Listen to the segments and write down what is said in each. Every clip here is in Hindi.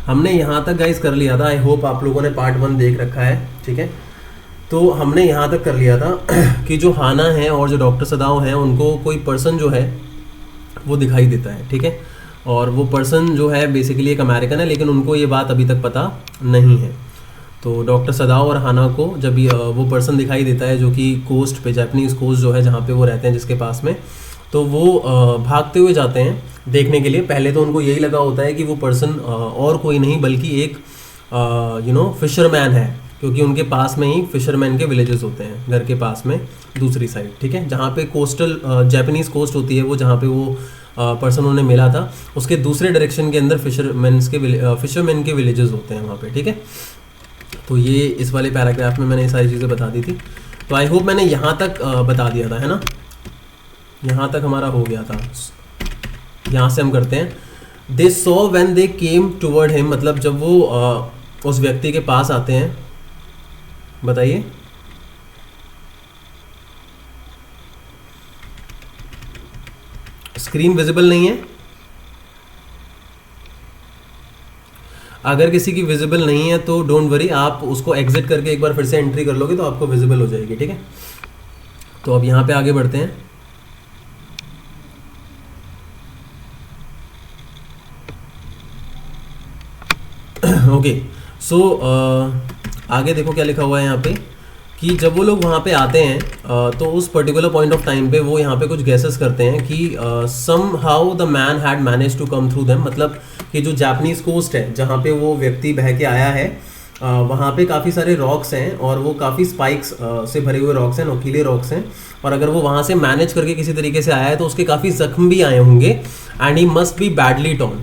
हमने यहाँ तक गाइस कर लिया था, आई होप आप लोगों ने पार्ट 1 देख रखा है, ठीक है। तो हमने यहाँ तक कर लिया था कि जो हाना है और जो डॉक्टर सदाओ हैं उनको कोई पर्सन जो है वो दिखाई देता है, ठीक है। और वो पर्सन जो है बेसिकली एक अमेरिकन है, लेकिन उनको ये बात अभी तक पता नहीं है। तो डॉक्टर सदाओ और हाना को जब वो पर्सन दिखाई देता है जो कि कोस्ट पे, जापानीज़ कोस्ट जो है जहाँ पे वो रहते हैं जिसके पास में, तो वो भागते हुए जाते हैं देखने के लिए। पहले तो उनको यही लगा होता है कि वो पर्सन और कोई नहीं बल्कि एक फिशरमैन है, क्योंकि उनके पास में ही फिशरमैन के विलेजेस होते हैं घर के पास में दूसरी साइड, ठीक है। जहाँ पे कोस्टल जापानीज़ कोस्ट होती है, वो जहाँ पे वो पर्सन उन्हें मिला था उसके दूसरे डायरेक्शन के अंदर फिशरमैन के विलेजेस होते हैं वहाँ पे, ठीक है। तो ये इस वाले पैराग्राफ में मैंने ये सारी चीज़ें बता दी थी। तो आई होप मैंने यहाँ तक बता दिया था, है ना। यहाँ तक हमारा हो गया था। यहाँ से हम करते हैं they saw when they came toward him, मतलब जब वो उस व्यक्ति के पास आते हैं। बताइए, स्क्रीन विजिबल नहीं है? अगर किसी की विजिबल नहीं है तो डोंट वरी, आप उसको एग्जिट करके एक बार फिर से एंट्री कर लोगे तो आपको विजिबल हो जाएगी, ठीक है। तो अब यहाँ पे आगे बढ़ते हैं। ओके, सो आगे देखो क्या लिखा हुआ है यहाँ पे कि जब वो लोग वहाँ पे आते हैं तो उस पर्टिकुलर पॉइंट ऑफ टाइम पे वो यहाँ पे कुछ गैसेस करते हैं कि somehow the man had manage to come through them, मतलब कि जो जापानीज़ कोस्ट है जहाँ पे वो व्यक्ति बह के आया है वहाँ पे काफ़ी सारे रॉक्स हैं और वो काफ़ी स्पाइक्स से भरे हुए रॉक्स हैं, नोकीले रॉक्स हैं। और अगर वो वहाँ से मैनेज करके किसी तरीके से आया है तो उसके काफ़ी जख्म भी आए होंगे and he must be badly torn,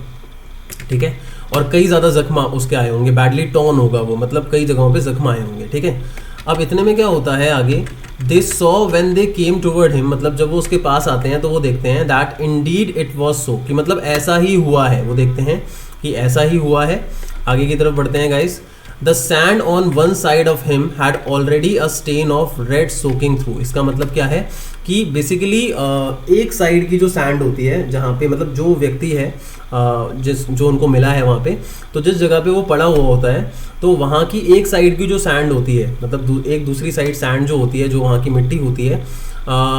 ठीक है। और कई ज़्यादा जख्म उसके आए होंगे, बैडली टॉर्न होगा वो, मतलब कई जगहों पे जख्म आए होंगे, ठीक है। अब इतने में क्या होता है आगे, they saw when they came toward him, मतलब जब वो उसके पास आते हैं तो वो देखते हैं that Indeed it was so, कि मतलब ऐसा ही हुआ है, वो देखते हैं कि ऐसा ही हुआ है। आगे की तरफ बढ़ते हैं guys. The sand on one side of him had already a stain of red soaking through. इसका मतलब क्या है कि बेसिकली एक साइड की जो सैंड होती है जहाँ पे मतलब जो व्यक्ति है जो उनको मिला है वहाँ पे, तो जिस जगह पे वो पड़ा हुआ होता है तो वहाँ की एक साइड की जो सैंड होती है, मतलब एक दूसरी साइड सैंड जो होती है, जो वहाँ की मिट्टी होती है,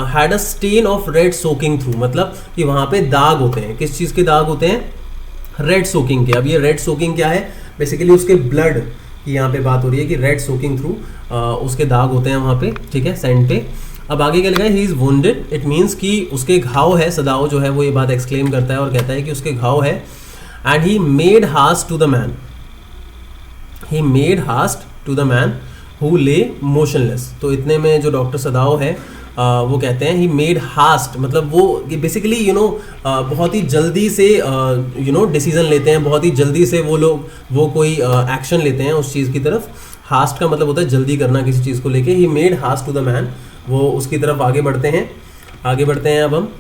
had a stain of red soaking through, मतलब कि वहाँ पे दाग होते हैं। किस चीज़ के दाग होते हैं? रेड सोकिंग के। अब ये रेड सोकिंग क्या है? बेसिकली उसके ब्लड की यहाँ पे बात हो रही है कि रेड सोकिंग थ्रू उसके दाग होते हैं वहाँ पे, ठीक है, सैंड पे। अब आगे क्या लिखा है? He is wounded, it means कि उसके घाव है। सदाओ जो है वो ये बात एक्सक्लेम करता है और कहता है कि उसके घाव है। And he made haste to the man, he made haste to the man who lay motionless. तो इतने में जो डॉक्टर सदाओ है वो कहते हैं ही मेड हास्ट, मतलब वो बेसिकली बहुत ही जल्दी से डिसीजन लेते हैं, बहुत ही जल्दी से वो लोग वो कोई एक्शन लेते हैं उस चीज़ की तरफ। हास्ट का मतलब होता है जल्दी करना किसी चीज़ को लेके। He made haste to the man, वो उसकी तरफ आगे बढ़ते हैं। अब हम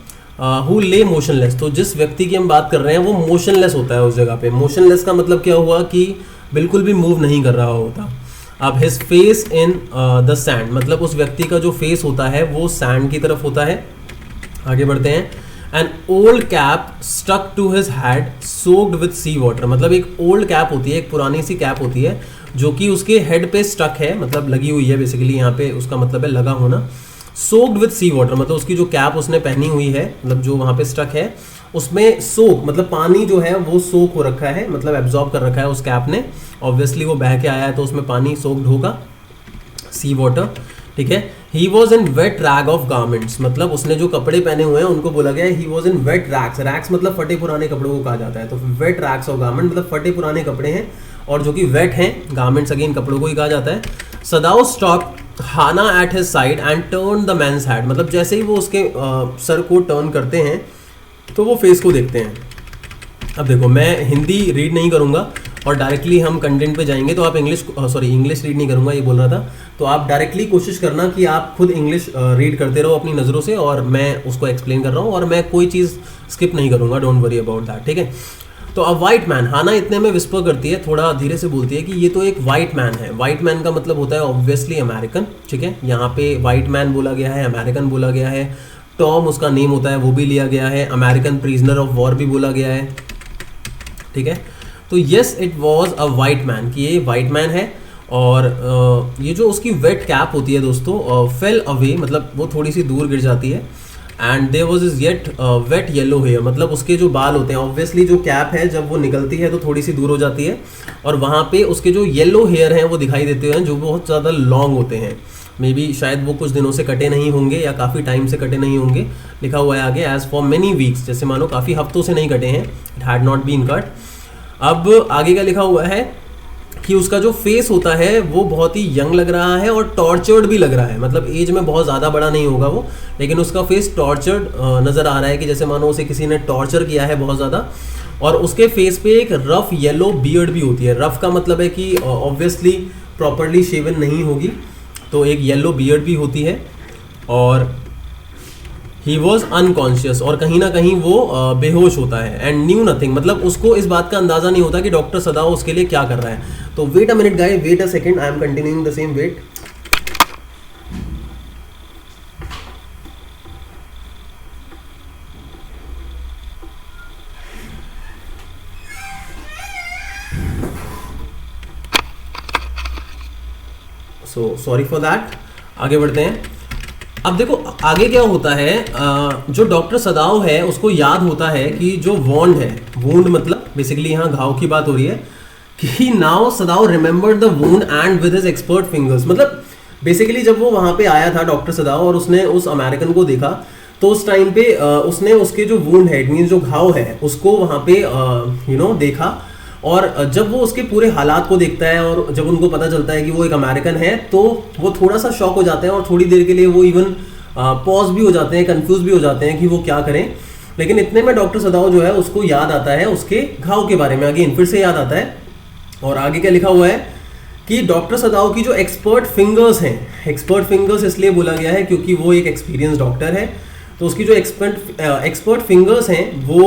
हु ले मोशनलेस, तो जिस व्यक्ति की हम बात कर रहे हैं वो मोशनलेस होता है उस जगह पे। मोशनलेस का मतलब क्या हुआ कि बिल्कुल भी मूव नहीं कर रहा होता। अब his face in the sand, मतलब उस व्यक्ति का जो फेस होता है वो सैंड की तरफ होता है। आगे बढ़ते हैं। An old cap stuck to his head soaked with sea water, मतलब एक ओल्ड कैप होती है, एक पुरानी सी कैप होती है जो कि उसके हेड पे स्टक है, मतलब लगी हुई है। बेसिकली यहाँ पे उसका मतलब है लगा होना। सोक्ड विथ सी वाटर, मतलब उसकी जो कैप उसने पहनी हुई है, मतलब जो वहाँ पे स्टक है उसमें सोक, मतलब पानी जो है वो सोक हो रखा है, मतलब एब्जॉर्ब कर रखा है उस कैप ने। ऑब्वियसली वो बह के आया है तो उसमें पानी सोक्ड होगा, सी वाटर, ठीक है। He was in wet rag of garments, मतलब उसने जो कपड़े पहने हुए हैं उनको बोला गया है he was in wet rags. Rags मतलब फटे पुराने कपड़ों को कहा जाता है, तो वेट रैग्स ऑफ गारमेंट मतलब फटे पुराने कपड़े हैं और जो कि वेट हैं, गारमेंट्स अगेन कपड़ों को ही कहा जाता है। सदाओ stop Hana at his side and turn the man's head, मतलब जैसे ही वो उसके सर को टर्न करते हैं तो वो फेस को देखते हैं। अब देखो मैं हिंदी रीड नहीं करूँगा और डायरेक्टली हम कंटेंट पे जाएंगे, तो आप इंग्लिश रीड नहीं करूँगा ये बोल रहा था, तो आप डायरेक्टली कोशिश करना कि आप खुद इंग्लिश रीड करते रहो अपनी नज़रों से और मैं उसको एक्सप्लेन कर रहा हूँ और मैं कोई चीज़ स्किप नहीं करूँगा, डोंट वरी अबाउट दैट, ठीक है। तो अब वाइट मैन, हाना इतने में विस्पर करती है, थोड़ा धीरे से बोलती है कि ये तो एक वाइट मैन है। वाइट मैन का मतलब होता है ऑब्वियसली अमेरिकन, ठीक है। यहाँ पे वाइट मैन बोला गया है, अमेरिकन बोला गया है, टॉम उसका नेम होता है वो भी लिया गया है, अमेरिकन प्रिजनर ऑफ वॉर भी बोला गया है, ठीक है। तो yes it was a white man, कि ये वाइट मैन है। और ये जो उसकी वेट कैप होती है दोस्तों, फेल अवे, मतलब वो थोड़ी सी दूर गिर जाती है। And there was is yet wet yellow hair, मतलब उसके जो बाल होते हैं, ऑब्वियसली जो कैप है जब वो निकलती है तो थोड़ी सी दूर हो जाती है, और वहाँ पे उसके जो येलो हेयर हैं वो दिखाई देते हैं, जो बहुत ज़्यादा लॉन्ग होते हैं। मे बी शायद वो कुछ दिनों से कटे नहीं होंगे या काफ़ी टाइम से कटे नहीं होंगे। लिखा हुआ है आगे, एज फॉर मेनी वीक्स, जैसे मानो काफ़ी हफ्तों से नहीं कटे हैं, it had not been cut. अब आगे क्या लिखा हुआ है कि उसका जो फेस होता है वो बहुत ही यंग लग रहा है और टॉर्चर्ड भी लग रहा है, मतलब एज में बहुत ज़्यादा बड़ा नहीं होगा वो, लेकिन उसका फेस टॉर्चर्ड नज़र आ रहा है, कि जैसे मानो उसे किसी ने टॉर्चर किया है बहुत ज़्यादा। और उसके फेस पे एक रफ येलो बियर्ड भी होती है। रफ का मतलब है कि ऑब्वियसली प्रॉपरली शेवन नहीं होगी, तो एक येलो बियर्ड भी होती है। और ही वॉज अनकॉन्शियस, और कहीं ना कहीं वो बेहोश होता है। एंड न्यू नथिंग, मतलब उसको इस बात का अंदाज़ा नहीं होता कि डॉक्टर सदाओ उसके लिए क्या कर रहा है। तो wait a minute guys, wait a second, I am continuing the same, wait. So sorry for that, आगे बढ़ते हैं। अब देखो आगे क्या होता है, जो डॉक्टर सदाओ है उसको याद होता है कि जो वॉन्ड है, वूंड मतलब बेसिकली यहाँ घाव की बात हो रही है, कि now Sadao remembered the wound and with his expert fingers. मतलब बेसिकली जब वो वहाँ पे आया था डॉक्टर सदाओ और उसने उस अमेरिकन को देखा, तो उस टाइम पे उसने उसके जो वूंड है, इट मीन्स जो घाव है, उसको वहाँ पे देखा। और जब वो उसके पूरे हालात को देखता है और जब उनको पता चलता है कि वो एक अमेरिकन है, तो वो थोड़ा सा शॉक हो जाते हैं और थोड़ी देर के लिए वो इवन पॉज भी हो जाते हैं, कंफ्यूज भी हो जाते हैं कि वो क्या करें। लेकिन इतने में डॉक्टर सदाओ जो है उसको याद आता है उसके घाव के बारे में, अगेन फिर से याद आता है। और आगे क्या लिखा हुआ है कि डॉक्टर सदाओ की जो एक्सपर्ट फिंगर्स हैं, एक्सपर्ट फिंगर्स इसलिए बोला गया है क्योंकि वो एक एक्सपीरियंस डॉक्टर है, तो उसकी जो एक्सपर्ट फिंगर्स हैं वो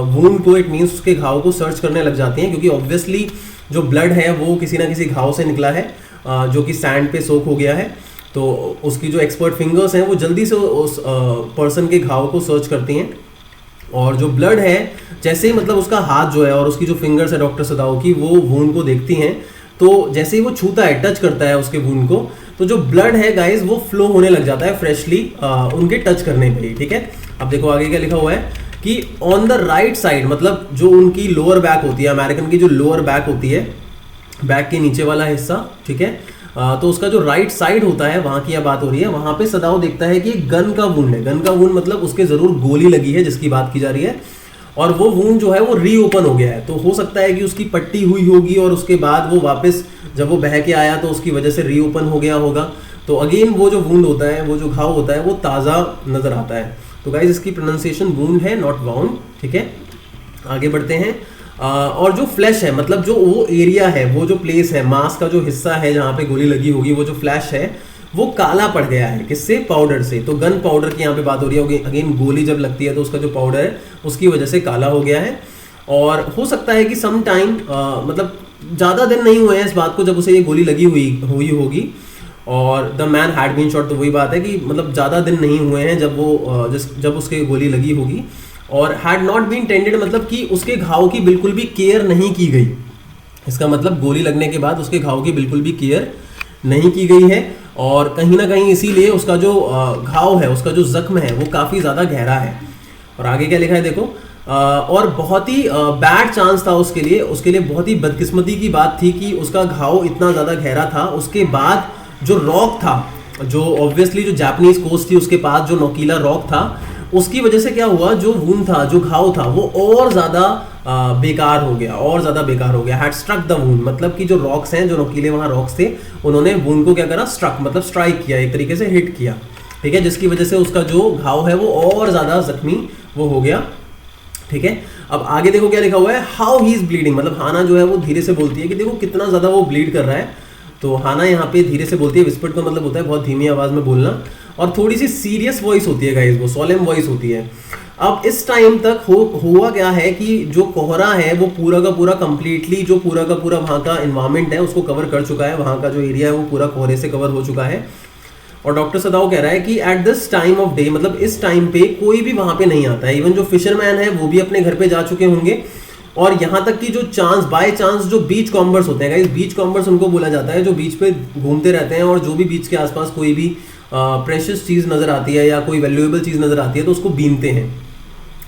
वूंड को, इट मीन्स उसके घाव को सर्च करने लग जाती हैं, क्योंकि ऑब्वियसली जो ब्लड है वो किसी ना किसी घाव से निकला है, जो कि सैंड पे सोक हो गया है। तो उसकी जो एक्सपर्ट फिंगर्स हैं वो जल्दी से उस पर्सन के घाव को सर्च करती हैं, और जो ब्लड है, जैसे ही मतलब उसका हाथ जो है और उसकी जो फिंगर्स है डॉक्टर सदाओ की, वो वूंड को देखती हैं, तो जैसे ही वो छूता है, टच करता है उसके वूंड को, तो जो ब्लड है गाइस वो फ्लो होने लग जाता है फ्रेशली उनके टच करने पे ही। ठीक है, अब देखो आगे क्या लिखा हुआ है कि ऑन द राइट साइड, मतलब जो उनकी लोअर बैक होती है, अमेरिकन की जो लोअर बैक होती है, बैक के नीचे वाला हिस्सा, ठीक है, तो उसका जो राइट साइड होता है, वहां की यह बात हो रही है, वहां पे सदाओ देखता है कि गन का वुंड है। गन का वुंड मतलब उसके जरूर गोली लगी है जिसकी बात की जा रही है, और वो वुंड जो है वो रीओपन हो गया है। तो हो सकता है कि उसकी पट्टी हुई होगी और उसके बाद वो वापस जब वो बह के आया तो उसकी वजह से रीओपन हो गया होगा। तो अगेन वो जो वुंड होता है, वो जो घाव होता है, वो ताज़ा नजर आता है। तो गाइज इसकी प्रोनाउंसिएशन वुंड है, नॉट वाउंड। ठीक है, आगे बढ़ते हैं। और जो फ्लैश है, मतलब जो वो एरिया है, वो जो प्लेस है, मांस का जो हिस्सा है जहाँ पे गोली लगी होगी, वो जो फ्लैश है वो काला पड़ गया है। किससे? पाउडर से। तो गन पाउडर की यहाँ पे बात हो रही है। अगेन गोली जब लगती है तो उसका जो पाउडर है उसकी वजह से काला हो गया है। और हो सकता है कि सम टाइम मतलब ज़्यादा दिन नहीं हुए हैं इस बात को जब उसे ये गोली लगी हुई होगी, और the man had been shot. तो वही बात है कि मतलब ज़्यादा दिन नहीं हुए हैं जब वो जब उसके गोली लगी होगी। और हैड नॉट बीन टेंडेड मतलब कि उसके घाव की बिल्कुल भी केयर नहीं की गई। इसका मतलब गोली लगने के बाद उसके घाव की बिल्कुल भी केयर नहीं की गई है, और कहीं ना कहीं इसीलिए उसका जो घाव है, उसका जो जख्म है वो काफ़ी ज़्यादा गहरा है। और आगे क्या लिखा है देखो, और बहुत ही बैड चांस था उसके लिए बहुत ही बदकिस्मती की बात थी कि उसका घाव इतना ज़्यादा गहरा था। उसके बाद जो रॉक था, जो ऑब्वियसली जो जापानीज कोस्ट थी उसके पास जो नोकीला रॉक था, उसकी वजह से क्या हुआ, जो वूंड था, जो घाव था, वो और ज़्यादा बेकार हो गया। हैड स्ट्रक द वूंड, मतलब कि जो रॉक्स हैं, जो नोकीले वहाँ रॉक्स थे, उन्होंने वूंड को क्या करा, स्ट्रक मतलब स्ट्राइक किया, एक तरीके से हिट किया। ठीक है, जिसकी वजह से उसका जो घाव है वो और ज़्यादा जख्मी वो हो गया। ठीक है, अब आगे देखो क्या लिखा हुआ है, हाउ ही इज ब्लीडिंग। मतलब हाना जो है वो धीरे से बोलती है कि देखो कितना ज़्यादा वो ब्लीड कर रहा है। तो हाना यहाँ पे धीरे से बोलती है, विस्पर्ड का मतलब होता है बहुत धीमी आवाज़ में बोलना, और थोड़ी सी सीरियस वॉइस होती है गाइस, वो सोलेम वॉइस होती है। अब इस टाइम तक हुआ क्या है कि जो कोहरा है वो पूरा का पूरा कंप्लीटली, जो पूरा का पूरा वहाँ का इन्वायरमेंट है उसको कवर कर चुका है। वहाँ का जो एरिया है वो पूरा कोहरे से कवर हो चुका है। और डॉक्टर सदाओ कह रहा है कि at this time of day, मतलब इस टाइम पे कोई भी वहाँ पे नहीं आता है। इवन जो फिशरमैन है वो भी अपने घर पे जा चुके होंगे, और यहाँ तक कि जो चांस बाय चांस जो बीच कॉम्बर्स होते हैं गाइस, बीच कॉम्बर्स उनको बोला जाता है जो बीच पे घूमते रहते हैं और जो भी बीच के आसपास कोई भी प्रेशियस चीज़ नज़र आती है या कोई वैल्यूएबल चीज़ नज़र आती है तो उसको बीनते हैं।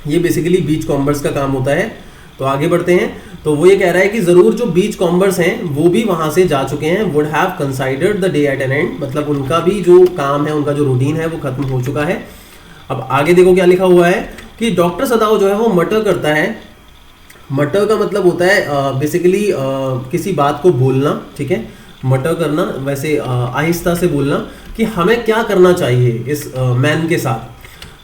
ये बेसिकली बीच कॉम्बर्स का काम होता है। तो आगे बढ़ते हैं। तो वो ये कह रहा है कि ज़रूर जो बीच कॉम्बर्स हैं वो भी वहाँ से जा चुके हैं, would have considered the day at an end, मतलब उनका भी जो काम है, उनका जो रूटीन है वो खत्म हो चुका है। अब आगे देखो क्या लिखा हुआ है कि डॉक्टर सदाओ जो है वो मटर करता है। मटर का मतलब होता है बेसिकली किसी बात को बोलना, ठीक है, मटर करना, वैसे आहिस्ता से बोलना कि हमें क्या करना चाहिए इस मैन के साथ।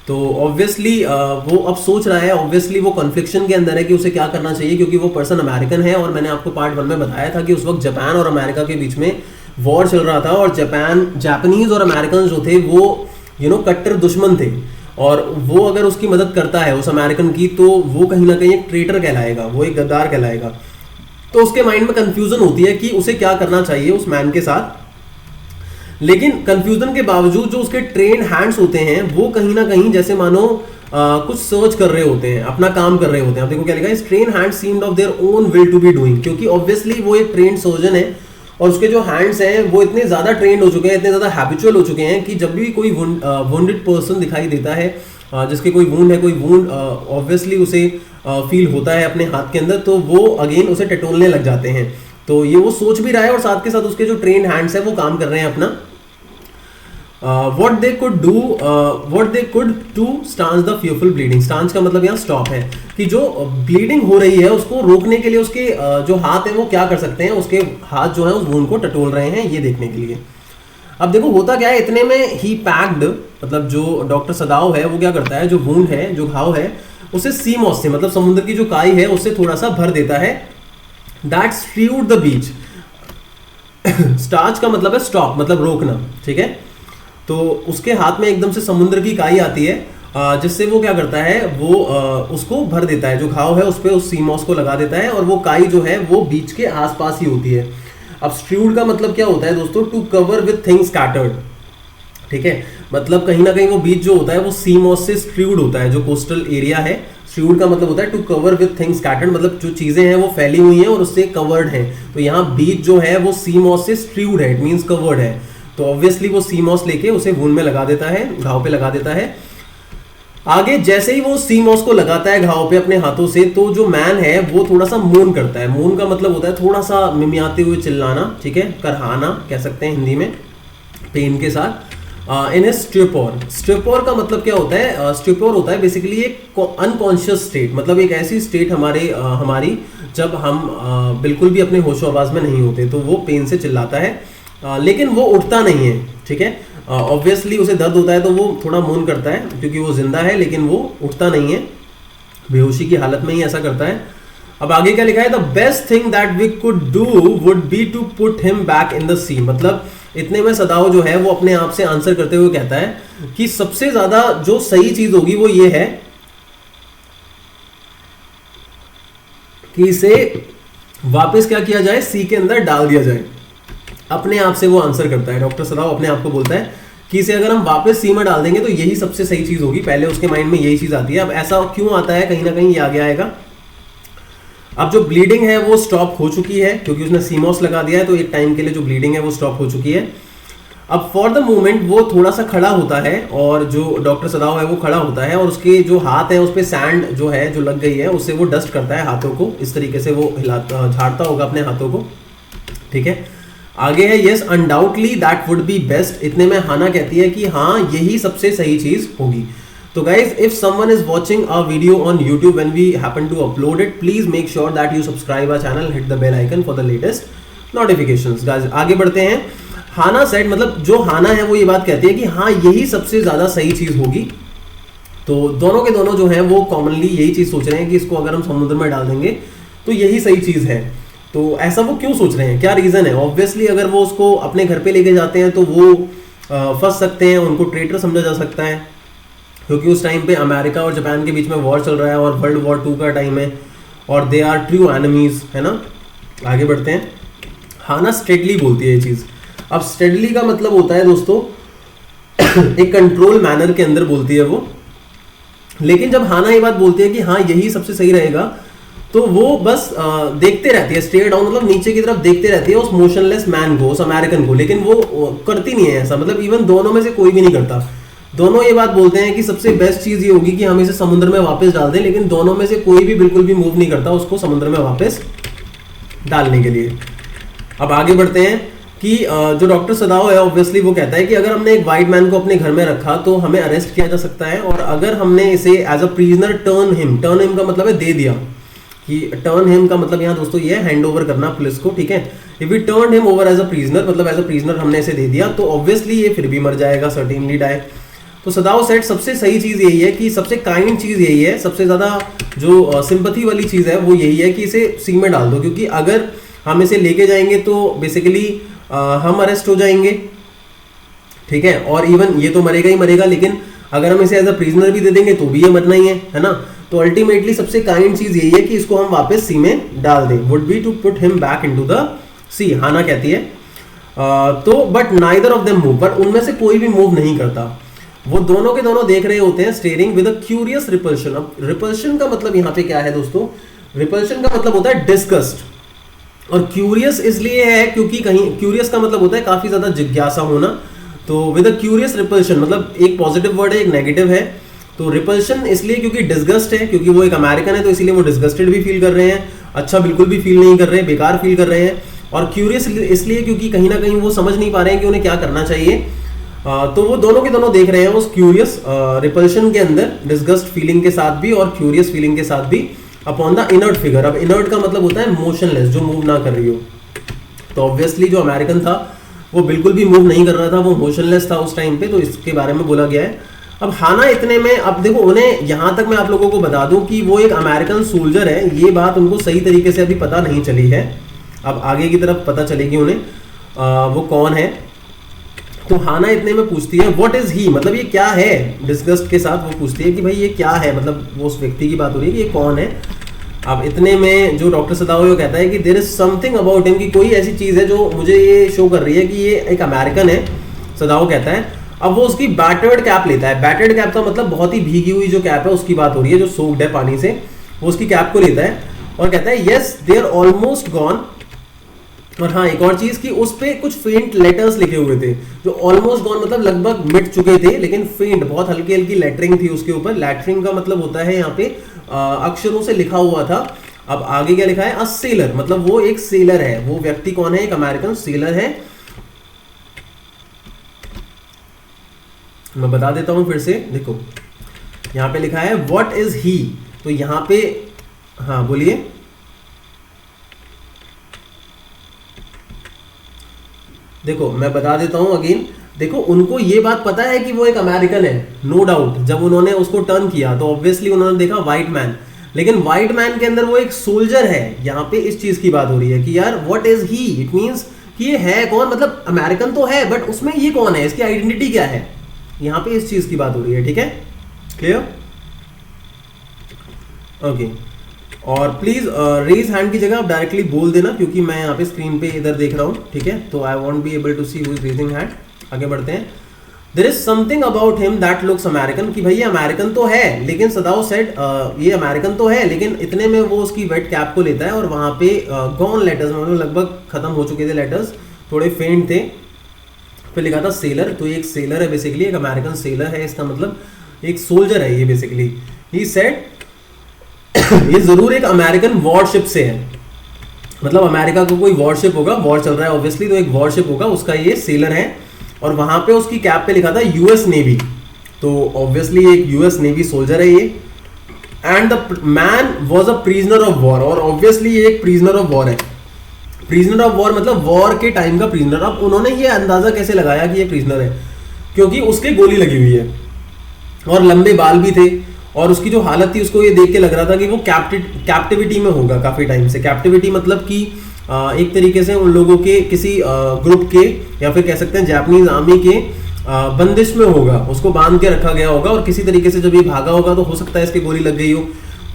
तो ऑब्वियसली वो अब सोच रहा है, ऑब्वियसली वो कॉन्फ्लिक्शन के अंदर है कि उसे क्या करना चाहिए, क्योंकि वो पर्सन अमेरिकन है और मैंने आपको पार्ट 1 में बताया था कि उस वक्त जापान और अमेरिका के बीच में वॉर चल रहा था और जापानीज और अमेरिकन जो थे वो कट्टर दुश्मन थे और वो अगर उसकी मदद करता है उस अमेरिकन की तो वो कहीं ना कहीं एक ट्रेटर कहलाएगा, वो एक गद्दार कहलाएगा। तो उसके माइंड में कंफ्यूजन होती है कि उसे क्या करना चाहिए उस मैन के साथ। लेकिन कंफ्यूजन के बावजूद जो उसके ट्रेन हैंड्स होते हैं वो कहीं ना कहीं जैसे मानो कुछ सर्च कर रहे होते हैं, अपना काम कर रहे होते हैं। अब देखो क्या लिखा है, train hands seemed of their own will to be doing, क्योंकि ऑब्वियसली वो एक ट्रेन सर्जन है और उसके जो हैंड्स हैं वो इतने ज़्यादा ट्रेंड हो चुके हैं, इतने ज़्यादा हैबिचुअल हो चुके हैं कि जब भी कोई वुंडेड पर्सन दिखाई देता है, जिसके कोई वूंड है, कोई वूंड ऑब्वियसली उसे फील होता है अपने हाथ के अंदर, तो वो अगेन उसे टटोलने लग जाते हैं। तो ये वो सोच भी रहा है और साथ के साथ उसके जो ट्रेन हैंड्स है वो काम कर रहे हैं अपना। what they could to stanch the fearful bleeding, stanch का मतलब यहाँ स्टॉप है कि जो ब्लीडिंग हो रही है उसको रोकने के लिए उसके जो हाथ है वो क्या कर सकते हैं, उसके हाथ जो है उस वूंड को टटोल रहे हैं ये देखने के लिए। अब देखो होता क्या है, इतने में ही पैक्ड, मतलब जो डॉक्टर सदाओ है वो क्या करता है, जो वूंड है, जो घाव है, उसे सी मॉस से, मतलब समुद्र की जो काई है उससे थोड़ा सा भर देता है। दैट स्ट्रीव्ड द बीच, स्टार्च का मतलब है स्टॉप, मतलब रोकना, ठीक है। तो उसके हाथ में एकदम से समुद्र की काई आती है जिससे वो क्या करता है, वो उसको भर देता है, जो घाव है उस पर उस सी मॉस को लगा देता है और वो काई जो है वो बीच के आसपास ही होती है। अब स्ट्रीव्ड का मतलब क्या होता है दोस्तों, to cover with things scattered, ठीक है, मतलब कहीं ना कहीं वो बीच जो होता है वो सी मॉस से स्ट्रीव्ड होता है, जो कोस्टल एरिया है। स्ट्रीव्ड का मतलब होता है to cover with things scattered, मतलब जो चीजें हैं वो फैली हुई हैं और उससे कवर्ड है। तो यहाँ बीच जो है वो सी मॉस से स्ट्रीव्ड है, इट मीन्स कवर्ड है। तो ऑब्वियसली वो सी मॉस लेके उसे वूंड में लगा देता है, घाव पे लगा देता है। आगे जैसे ही वो सी मॉस को लगाता है घाव पे अपने हाथों से, तो जो मैन है वो थोड़ा सा मोन करता है। मोन का मतलब होता है थोड़ा सा मिमियाते हुए चिल्लाना, ठीक है, करहाना कह सकते हैं हिंदी में, पेन के साथ। इन स्ट्यूपोर, स्ट्यूपोर का मतलब क्या होता है, स्ट्यूपोर होता है बेसिकली एक अनकॉन्शियस स्टेट, मतलब एक ऐसी स्टेट हमारी जब हम बिल्कुल भी अपने होशो आवाज में नहीं होते, तो वो पेन से चिल्लाता है लेकिन वो उठता नहीं है, ठीक है। ऑब्वियसली उसे दर्द होता है तो वो थोड़ा मौन करता है क्योंकि वो जिंदा है, लेकिन वो उठता नहीं है, बेहोशी की हालत में ही ऐसा करता है। अब आगे क्या लिखा है, the best thing that we could do would be to put him back in the sea, मतलब इतने में सदाओ जो है वो अपने आप से आंसर करते हुए कहता है कि सबसे ज्यादा जो सही चीज होगी वो ये है कि इसे वापस क्या किया जाए, सी के अंदर डाल दिया जाए। अपने आप से वो आंसर करता है, डॉक्टर सदाओ अपने आप को बोलता है कि इसे अगर हम वापस सी में डाल देंगे तो यही सबसे सही चीज होगी। पहले उसके माइंड में यही चीज आती है। अब ऐसा क्यों आता है, कहीं ना कहीं ये आगे आएगा। अब जो ब्लीडिंग है वो स्टॉप हो चुकी है क्योंकि उसने सीमॉस लगा दिया है, तो एक टाइम के लिए जो ब्लीडिंग है वो स्टॉप हो चुकी है। अब फॉर द मोमेंट वो थोड़ा सा खड़ा होता है और जो डॉक्टर सदाओ है वो खड़ा होता है और उसके जो हाथ है उस पर सैंड जो है जो लग गई है उससे वो डस्ट करता है हाथों को, इस तरीके से वो हिलाता झाड़ता होगा अपने हाथों को, ठीक है। आगे है yes undoubtedly that would be best, इतने में हाना कहती है कि हाँ यही सबसे सही चीज होगी। तो guys if someone is watching a video on YouTube when we happen to upload it, please make sure that you subscribe our channel, hit the bell icon for the latest notifications। Guys आगे बढ़ते हैं। हाना सेड, मतलब जो हाना है वो ये बात कहती है कि हाँ यही सबसे ज्यादा सही चीज होगी। तो दोनों के दोनों जो है वो कॉमनली यही चीज सोच रहे हैं कि इसको अगर हम समुद्र में डाल देंगे तो यही सही चीज है। तो ऐसा वो क्यों सोच रहे हैं, क्या रीजन है? ऑब्वियसली अगर वो उसको अपने घर पे लेके जाते हैं तो वो फंस सकते हैं, उनको ट्रेटर समझा जा सकता है क्योंकि उस टाइम पे अमेरिका और जापान के बीच में वॉर चल रहा है और वर्ल्ड वॉर 2 का टाइम है और दे आर ट्रू एनिमीज, है ना। आगे बढ़ते हैं। हाना स्टेडली बोलती है ये चीज़। अब स्टेडली का मतलब होता है दोस्तों एक कंट्रोल मैनर के अंदर बोलती है वो। लेकिन जब हाना ये बात बोलती है कि हाँ यही सबसे सही रहेगा, तो वो बस देखते रहती है स्ट्रेट डाउन, मतलब नीचे की तरफ देखते रहती है उस मोशनलेस मैन को, उस अमेरिकन को, लेकिन वो करती नहीं है ऐसा, मतलब इवन दोनों में से कोई भी नहीं करता। दोनों ये बात बोलते हैं कि सबसे बेस्ट चीज ये होगी कि हम इसे समुद्र में वापस डाल दें, लेकिन दोनों में से कोई भी बिल्कुल भी मूव नहीं करता उसको समुद्र में वापस डालने के लिए। अब आगे बढ़ते हैं कि जो डॉक्टर सदाओ है ऑब्वियसली वो कहता है कि अगर हमने एक वाइट मैन को अपने घर में रखा तो हमें अरेस्ट किया जा सकता है, और अगर हमने इसे as a prisoner turn him का मतलब है दे दिया, कि टर्न हिम का मतलब यहाँ दोस्तों ये हैंड ओवर करना पुलिस को, ठीक है। If we turn him over as a prisoner, मतलब एज अ प्रिजनर हमने इसे दे दिया, तो ऑब्वियसली ये फिर भी मर जाएगा, सर्टेनली डाई। तो सदाओ सेट सबसे सही चीज यही है कि सबसे काइंड चीज यही है, सबसे ज्यादा जो सिंपैथी वाली चीज है वो यही है कि इसे सी में डाल दो, क्योंकि अगर हम इसे लेके जाएंगे तो बेसिकली हम अरेस्ट हो जाएंगे, ठीक है, और इवन ये तो मरेगा ही मरेगा, लेकिन अगर हम इसे एज अ प्रिजनर भी दे देंगे तो भी ये मरना ही है ना। तो अल्टीमेटली सबसे काइंड चीज यही है कि इसको हम वापस सी में डाल दें, would be to put him back into the sea, Hana कहती है। तो but neither of them move, पर उनमें से कोई भी मूव नहीं करता, वो दोनों के दोनों देख रहे होते हैं steering with a curious repulsion. अब रिपल्शन का मतलब यहाँ पे क्या है दोस्तों, रिपल्शन का मतलब होता है डिस्गस्ट, और क्यूरियस इसलिए है क्योंकि कहीं क्यूरियस का मतलब होता है काफी ज्यादा जिज्ञासा होना, तो विद अ क्यूरियस रिपल्शन मतलब एक पॉजिटिव वर्ड है एक नेगेटिव है। तो रिपल्शन इसलिए क्योंकि डिस्गस्ट है, क्योंकि वो एक अमेरिकन है तो इसलिए वो डिस्गस्टेड भी फील कर रहे हैं, अच्छा बिल्कुल भी फील नहीं कर रहे हैं, बेकार फील कर रहे हैं। और क्यूरियस इसलिए क्योंकि कहीं ना कहीं वो समझ नहीं पा रहे हैं कि उन्हें क्या करना चाहिए। तो वो दोनों के दोनों देख रहे हैं उस क्यूरियस रिपल्शन के अंदर, डिस्गस्ट फीलिंग के साथ भी और क्यूरियस फीलिंग के साथ भी, अपॉन द इनर्ट फिगर। अब इनर्ट का मतलब होता है मोशनलेस, जो मूव ना कर रही हो। तो ऑब्वियसली जो अमेरिकन था वो बिल्कुल भी मूव नहीं कर रहा था, वो मोशनलेस था उस टाइम पे, तो इसके बारे में बोला गया है। अब हाना इतने में, अब देखो उन्हें यहां तक मैं आप लोगों को बता दूं कि वो एक अमेरिकन सोल्जर है, ये बात उनको सही तरीके से अभी पता नहीं चली है, अब आगे की तरफ पता चलेगी उन्हें वो कौन है। तो हाना इतने में पूछती है व्हाट इज ही, मतलब ये क्या है, डिस्गस्ट के साथ वो पूछती है कि भाई ये क्या है, मतलब वो उस व्यक्ति की बात हो रही है कि ये कौन है। अब इतने में जो डॉक्टर सदाओ कहता है कि there is something about him, कि कोई ऐसी चीज है जो मुझे ये शो कर रही है कि ये एक अमेरिकन है, सदाओ कहता है। अब वो उसकी बैटर्ड कैप लेता है, बैटर्ड कैप का मतलब बहुत ही भीगी हुई जो कैप है उसकी बात हो रही है, जो सोक्ड है पानी से, वो उसकी कैप को लेता है और कहता है yes they are almost gone. और हाँ एक और चीज कि उस पे कुछ फेंट लेटर्स लिखे हुए थे, जो ऑलमोस्ट गॉन मतलब लगभग मिट चुके थे, लेकिन फेंट बहुत हल्की हल्की लेटरिंग थी उसके ऊपर। लेटरिंग का मतलब होता है यहाँ पे अक्षरों से लिखा हुआ था। अब आगे क्या लिखा है, अ सेलर, मतलब वो एक सेलर है, वो व्यक्ति कौन है, एक अमेरिकन सेलर है। मैं बता देता हूं फिर से, देखो यहां पे लिखा है व्हाट इज ही, तो यहां पे हाँ बोलिए, देखो मैं बता देता हूं अगेन, देखो उनको ये बात पता है कि वो एक अमेरिकन है, नो डाउट। जब उन्होंने उसको टर्न किया तो ऑब्वियसली उन्होंने देखा व्हाइट मैन, लेकिन व्हाइट मैन के अंदर वो एक सोल्जर है। यहाँ पे इस चीज की बात हो रही है कि यार what is he, it means कि ये है कौन, मतलब अमेरिकन तो है बट उसमें ये कौन है, इसकी आइडेंटिटी क्या है, यहाँ पे इस चीज की बात हो रही है, ठीक है, क्लियर, ओके। और प्लीज रेज हैंड की जगह आप डायरेक्टली बोल देना, क्योंकि मैं यहाँ पे स्क्रीन पे इधर देख रहा हूँ, ठीक है, तो I won't be able to see who is raising hand. आगे बढ़ते हैं। There is something about him that looks American, कि भाई ये अमेरिकन तो है, लेकिन सदाओ सेड ये अमेरिकन तो है, लेकिन इतने में वो उसकी वेट कैप को लेता है और वहां पे गॉन लेटर्स, मतलब लगभग खत्म हो चुके थे लेटर्स, थोड़े फेंट थे, फिर लिखा था सेलर। तो ये एक सेलर है बेसिकली, एक अमेरिकन सेलर है, इसका मतलब एक सोल्जर है ये बेसिकली। ही सेड ये जरूर एक अमेरिकन वॉरशिप से है, मतलब अमेरिका को कोई वॉरशिप होगा, वॉर चल रहा है ऑब्वियसली, तो एक वॉरशिप होगा, उसका ये सेलर है। और वहां पे उसकी कैप पे लिखा था यूएस नेवी, तो ऑब्वियसली एक यूएस नेवी सोल्जर है ये। And the man was a prisoner of war, और ऑब्वियसली ये एक प्रिजनर ऑफ वॉर है। प्रिजनर ऑफ वॉर मतलब वॉर के टाइम का प्रिजनर। अब उन्होंने ये अंदाजा कैसे लगाया कि ये प्रिजनर है, क्योंकि उसके गोली लगी हुई है और लंबे बाल भी थे, और उसकी जो हालत थी उसको ये देख के लग रहा था कि वो कैप्टिविटी में होगा काफी टाइम से। कैप्टिविटी मतलब कि एक तरीके से उन लोगों के किसी ग्रुप के, या फिर कह सकते हैं जापानीज आर्मी के बंदिश में होगा, उसको बांध के रखा गया होगा, और किसी तरीके से जब ये भागा होगा तो हो सकता है इसकी गोली लग गई हो,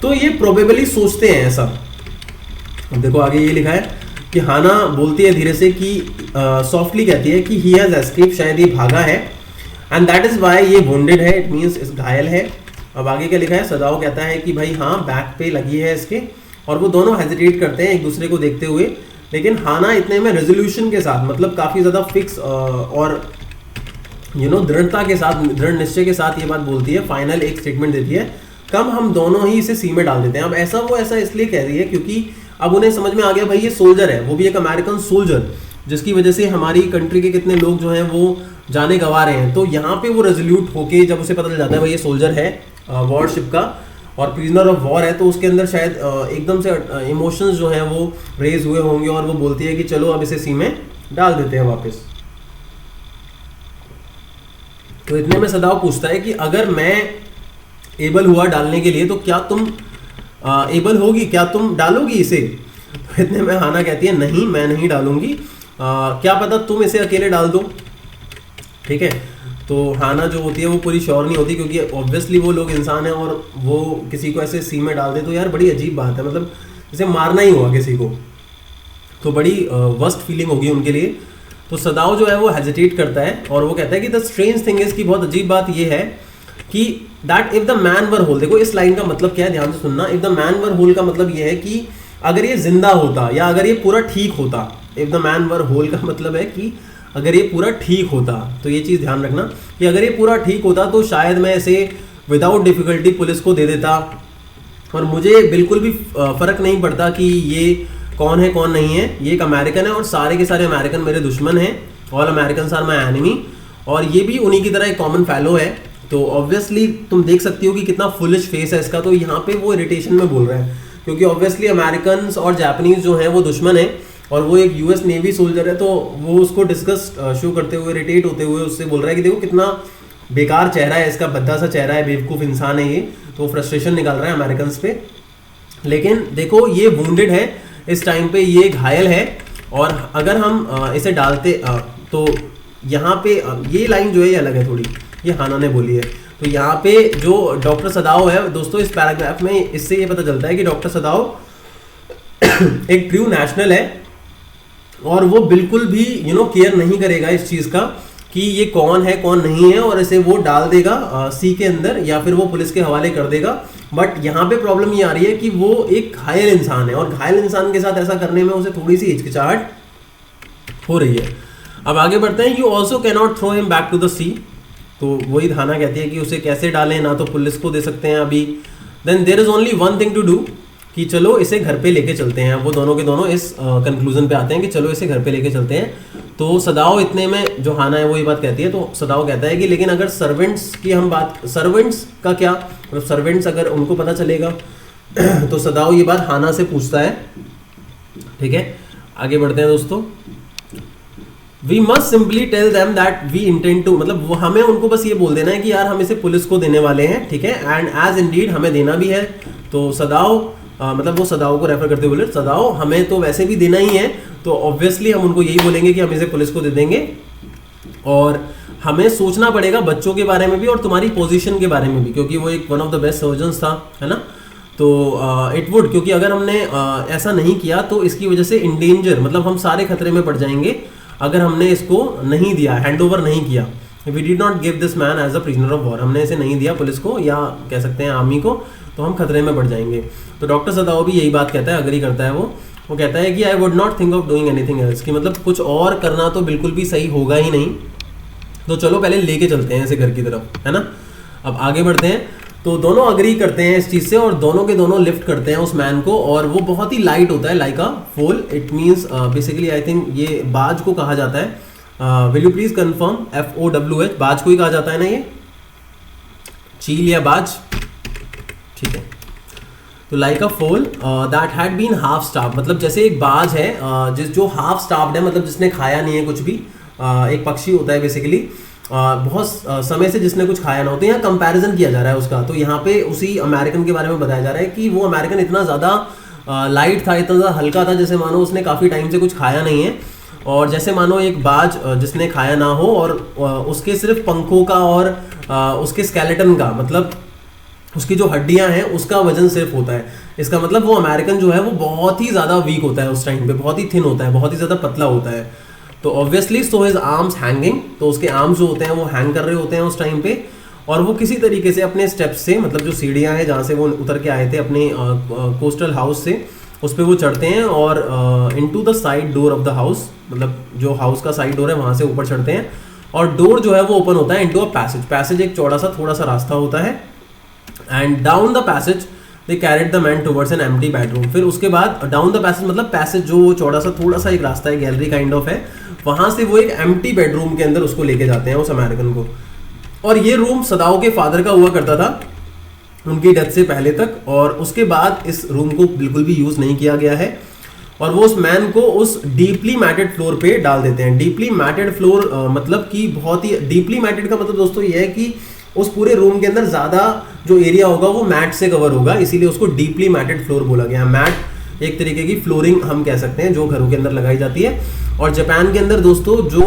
तो ये प्रोबेबली सोचते हैं ऐसा। देखो आगे ये लिखा है कि हाना बोलती है धीरे से कि सॉफ्टली कहती है कि ही हैज एस्केप, शायद ये भागा है, एंड दैट इज व्हाई ये वुंडेड है, इट मींस इस घायल है। अब आगे क्या लिखा है, सदाओ कहता है कि भाई हाँ बैक पे लगी है इसके, और वो दोनों हेजिटेट करते हैं एक दूसरे को देखते हुए, लेकिन हाना इतने में रेजोल्यूशन के साथ, मतलब काफ़ी ज़्यादा फिक्स और दृढ़ता के साथ, दृढ़ निश्चय के साथ ये बात बोलती है, फाइनल एक स्टेटमेंट देती है, कम हम दोनों ही इसे सी में डाल देते हैं। अब ऐसा वो ऐसा इसलिए कह रही है क्योंकि अब उन्हें समझ में आ गया भाई ये सोल्जर है, वो भी एक अमेरिकन सोल्जर, जिसकी वजह से हमारी कंट्री के कितने लोग जो हैं वो जाने गंवा रहे हैं। तो यहाँ पे वो रेजोल्यूट होके जब उसे पता चल जाता है भाई ये सोल्जर है वॉरशिप का और प्रिजनर ऑफ वॉर है, तो उसके अंदर शायद एकदम से इमोशंस जो हैं वो रेज हुए होंगे और वो बोलती है कि चलो अब इसे सी में डाल देते हैं वापस। तो इतने में सदाव पूछता है कि अगर मैं एबल हुआ डालने के लिए तो क्या तुम एबल होगी, क्या तुम डालोगी इसे? तो इतने में हाना कहती है नहीं मैं नहीं डालूंगी, क्या पता तुम इसे अकेले डाल दो। ठीक है, तो हाना जो होती है वो पूरी श्योर नहीं होती क्योंकि ऑब्वियसली वो लोग इंसान हैं और वो किसी को ऐसे सी में डाल दे तो यार बड़ी अजीब बात है, मतलब जैसे मारना ही हुआ किसी को, तो बड़ी वर्स्ट फीलिंग होगी उनके लिए। तो सदाव जो है वो हेजिटेट करता है और वो कहता है कि द स्ट्रेंज थिंग इज, की बहुत अजीब बात ये है कि that if the man were whole, देखो इस लाइन का मतलब क्या है, ध्यान से सुनना। If the man were whole का मतलब ये है कि अगर ये जिंदा होता या अगर ये पूरा ठीक होता, if the man were whole का मतलब है कि अगर ये पूरा ठीक होता, तो ये चीज़ ध्यान रखना कि अगर ये पूरा ठीक होता तो शायद मैं इसे विदाउट डिफिकल्टी पुलिस को दे देता और मुझे बिल्कुल भी फर्क नहीं पड़ता कि ये कौन है कौन नहीं है, ये एक अमेरिकन है और सारे के सारे अमेरिकन मेरे दुश्मन हैं, all American are my enemy, और ये भी उन्हीं की तरह एक कॉमन फैलो है। तो ऑब्वियसली तुम देख सकती हो कि कितना फुलिश फेस है इसका, तो यहाँ पे वो इरिटेशन में बोल रहा है क्योंकि ऑब्वियसली अमेरिकन और जापानीज जो हैं वो दुश्मन है और वो एक यूएस नेवी सोल्जर है, तो वो उसको डिस्गस्ट शो करते हुए, इरिटेट होते हुए उससे बोल रहा है कि देखो कितना बेकार चेहरा है इसका, भद्दा सा चेहरा है, बेवकूफ़ इंसान है ये, तो फ्रस्ट्रेशन निकाल रहा है अमेरिकन पे। लेकिन देखो ये वुंडेड है इस टाइम पे, ये घायल है और अगर हम इसे डालते तो यहाँ पे ये लाइन जो है ये अलग है थोड़ी, ये हाना ने बोली है। तो यहाँ पे जो डॉक्टर सदाव है दोस्तों, इस पैराग्राफ में इससे ये पता चलता है कि डॉक्टर सदाव एक ट्रू नेशनल है और वो बिल्कुल भी केयर नहीं करेगा इस चीज़ का कि ये कौन है कौन नहीं है, और इसे वो डाल देगा सी के अंदर या फिर वो पुलिस के हवाले कर देगा। बट यहाँ पे प्रॉब्लम ये आ रही है कि वो एक घायल इंसान है और घायल इंसान के साथ ऐसा करने में उसे थोड़ी सी हिचकिचाहट हो रही है। अब आगे बढ़ते हैं। You also cannot throw him back to the sea, तो वही धाना कहती है कि उसे कैसे डालें, ना तो पुलिस को दे सकते हैं अभी। Then there is only one thing to do, कि चलो इसे घर पे लेके चलते हैं। वो दोनों के दोनों इस कंक्लूजन पे आते हैं कि चलो इसे घर पे लेके चलते हैं। तो सदाओ इतने में जो हाना है वो ये बात कहती है, तो सदाओ कहता है कि लेकिन अगर सर्वेंट्स की हम बात, सर्वेंट्स का क्या, मतलब सर्वेंट्स अगर उनको पता चलेगा तो सदाओ ये बात हाना से पूछता है। ठीक है, आगे बढ़ते हैं दोस्तों। We must simply tell them that we intend to, मतलब वो हमें उनको बस ये बोल देना है कि यार हम इसे पुलिस को देने वाले हैं। ठीक है, एंड एज इंडीड हमें देना भी है। तो सदाओ मतलब वो सदाओ को रेफर करते हुए बोले, सदाओ हमें तो वैसे भी देना ही है, तो ऑब्वियसली हम उनको यही बोलेंगे कि हम इसे पुलिस को दे देंगे। और हमें सोचना पड़ेगा बच्चों के बारे में भी और तुम्हारी पोजीशन के बारे में भी, क्योंकि वो एक one of the best surgeons था, है ना। तो इट वुड, क्योंकि अगर हमने ऐसा नहीं किया तो इसकी वजह से इंडेंजर, मतलब हम सारे खतरे में पड़ जाएंगे अगर हमने इसको नहीं दिया, हैंड ओवर नहीं किया। We did not give this man as a prisoner of war, हमने इसे नहीं दिया पुलिस को या कह सकते हैं आर्मी को, तो हम खतरे में पड़ जाएंगे। तो डॉक्टर सदाओ भी यही बात कहता है, अग्री करता है वो कहता है कि I would not think of doing anything else, कि मतलब कुछ और करना तो बिल्कुल भी सही होगा ही नहीं। तो चलो पहले लेके चलते हैं इसे घर की तरफ, है ना। अब आगे बढ़ते हैं। तो दोनों अग्री करते हैं इस चीज़ से और दोनों के दोनों लिफ्ट करते हैं उस मैन को, और वो बहुत ही लाइट होता है, लाइक अ फोल। It means basically I think ये बाज को कहा जाता है। Will you please confirm, FOWH बाज को ही कहा जाता है ना, ये चील या बाज। ठीक है, तो like a foal that had been half starved, मतलब जैसे एक बाज है जो हाफ स्टार्व्ड है, मतलब जिसने खाया नहीं है कुछ भी। एक पक्षी होता है बेसिकली, बहुत समय से जिसने कुछ खाया ना हो। तो यहाँ कंपैरिजन किया जा रहा है उसका। तो यहाँ पे उसी अमेरिकन के बारे में बताया जा रहा है कि वो अमेरिकन इतना ज़्यादा लाइट था, इतना ज़्यादा हल्का था, जैसे मानो उसने काफ़ी टाइम से कुछ खाया नहीं है, और जैसे मानो एक बाज जिसने खाया ना हो और उसके सिर्फ पंखों का और उसके स्केलेटन का, मतलब उसकी जो हड्डियां हैं उसका वजन सिर्फ होता है। इसका मतलब वो अमेरिकन जो है वो बहुत ही ज़्यादा वीक होता है उस टाइम पे, बहुत ही थिन होता है, बहुत ही ज़्यादा पतला होता है। तो obviously so his arms hanging, तो उसके आर्म्स जो होते हैं वो हैंग कर रहे होते हैं उस टाइम पे। और वो किसी तरीके से अपने स्टेप्स से, मतलब जो सीढ़ियाँ हैं जहाँ से वो उतर के आए थे अपने कोस्टल हाउस से, उस पर वो चढ़ते हैं और into the side door of the house, मतलब जो हाउस का साइड डोर है वहाँ से ऊपर चढ़ते हैं और डोर जो है वो ओपन होता है इनटू अ पैसेज। पैसेज एक चौड़ा सा थोड़ा सा रास्ता होता है and down the passage they carried the man towards an empty bedroom. फिर उसके बाद डाउन द पैसेज मतलब पैसेज जो चौड़ा सा थोड़ा सा एक रास्ता है, गैलरी काइंड ऑफ है, वहाँ से वो एक एम्प्टी बेडरूम के अंदर उसको लेके जाते हैं उस अमेरिकन को। और ये रूम सदाओ के फादर का हुआ करता था उनकी डेथ से पहले तक, और उसके बाद इस रूम को बिल्कुल भी यूज़ नहीं किया गया है और वो उस मैन को उस डीपली मैटेड फ्लोर पे डाल देते हैं। डीपली मैटेड फ्लोर मतलब कि बहुत ही डीपली मैटेड का मतलब दोस्तों ये है कि उस पूरे रूम के अंदर ज़्यादा जो एरिया होगा वो मैट से कवर होगा, इसीलिए उसको डीपली मैटेड फ्लोर बोला गया। मैट एक तरीके की फ्लोरिंग हम कह सकते हैं जो घरों के अंदर लगाई जाती है। और जापान के अंदर दोस्तों जो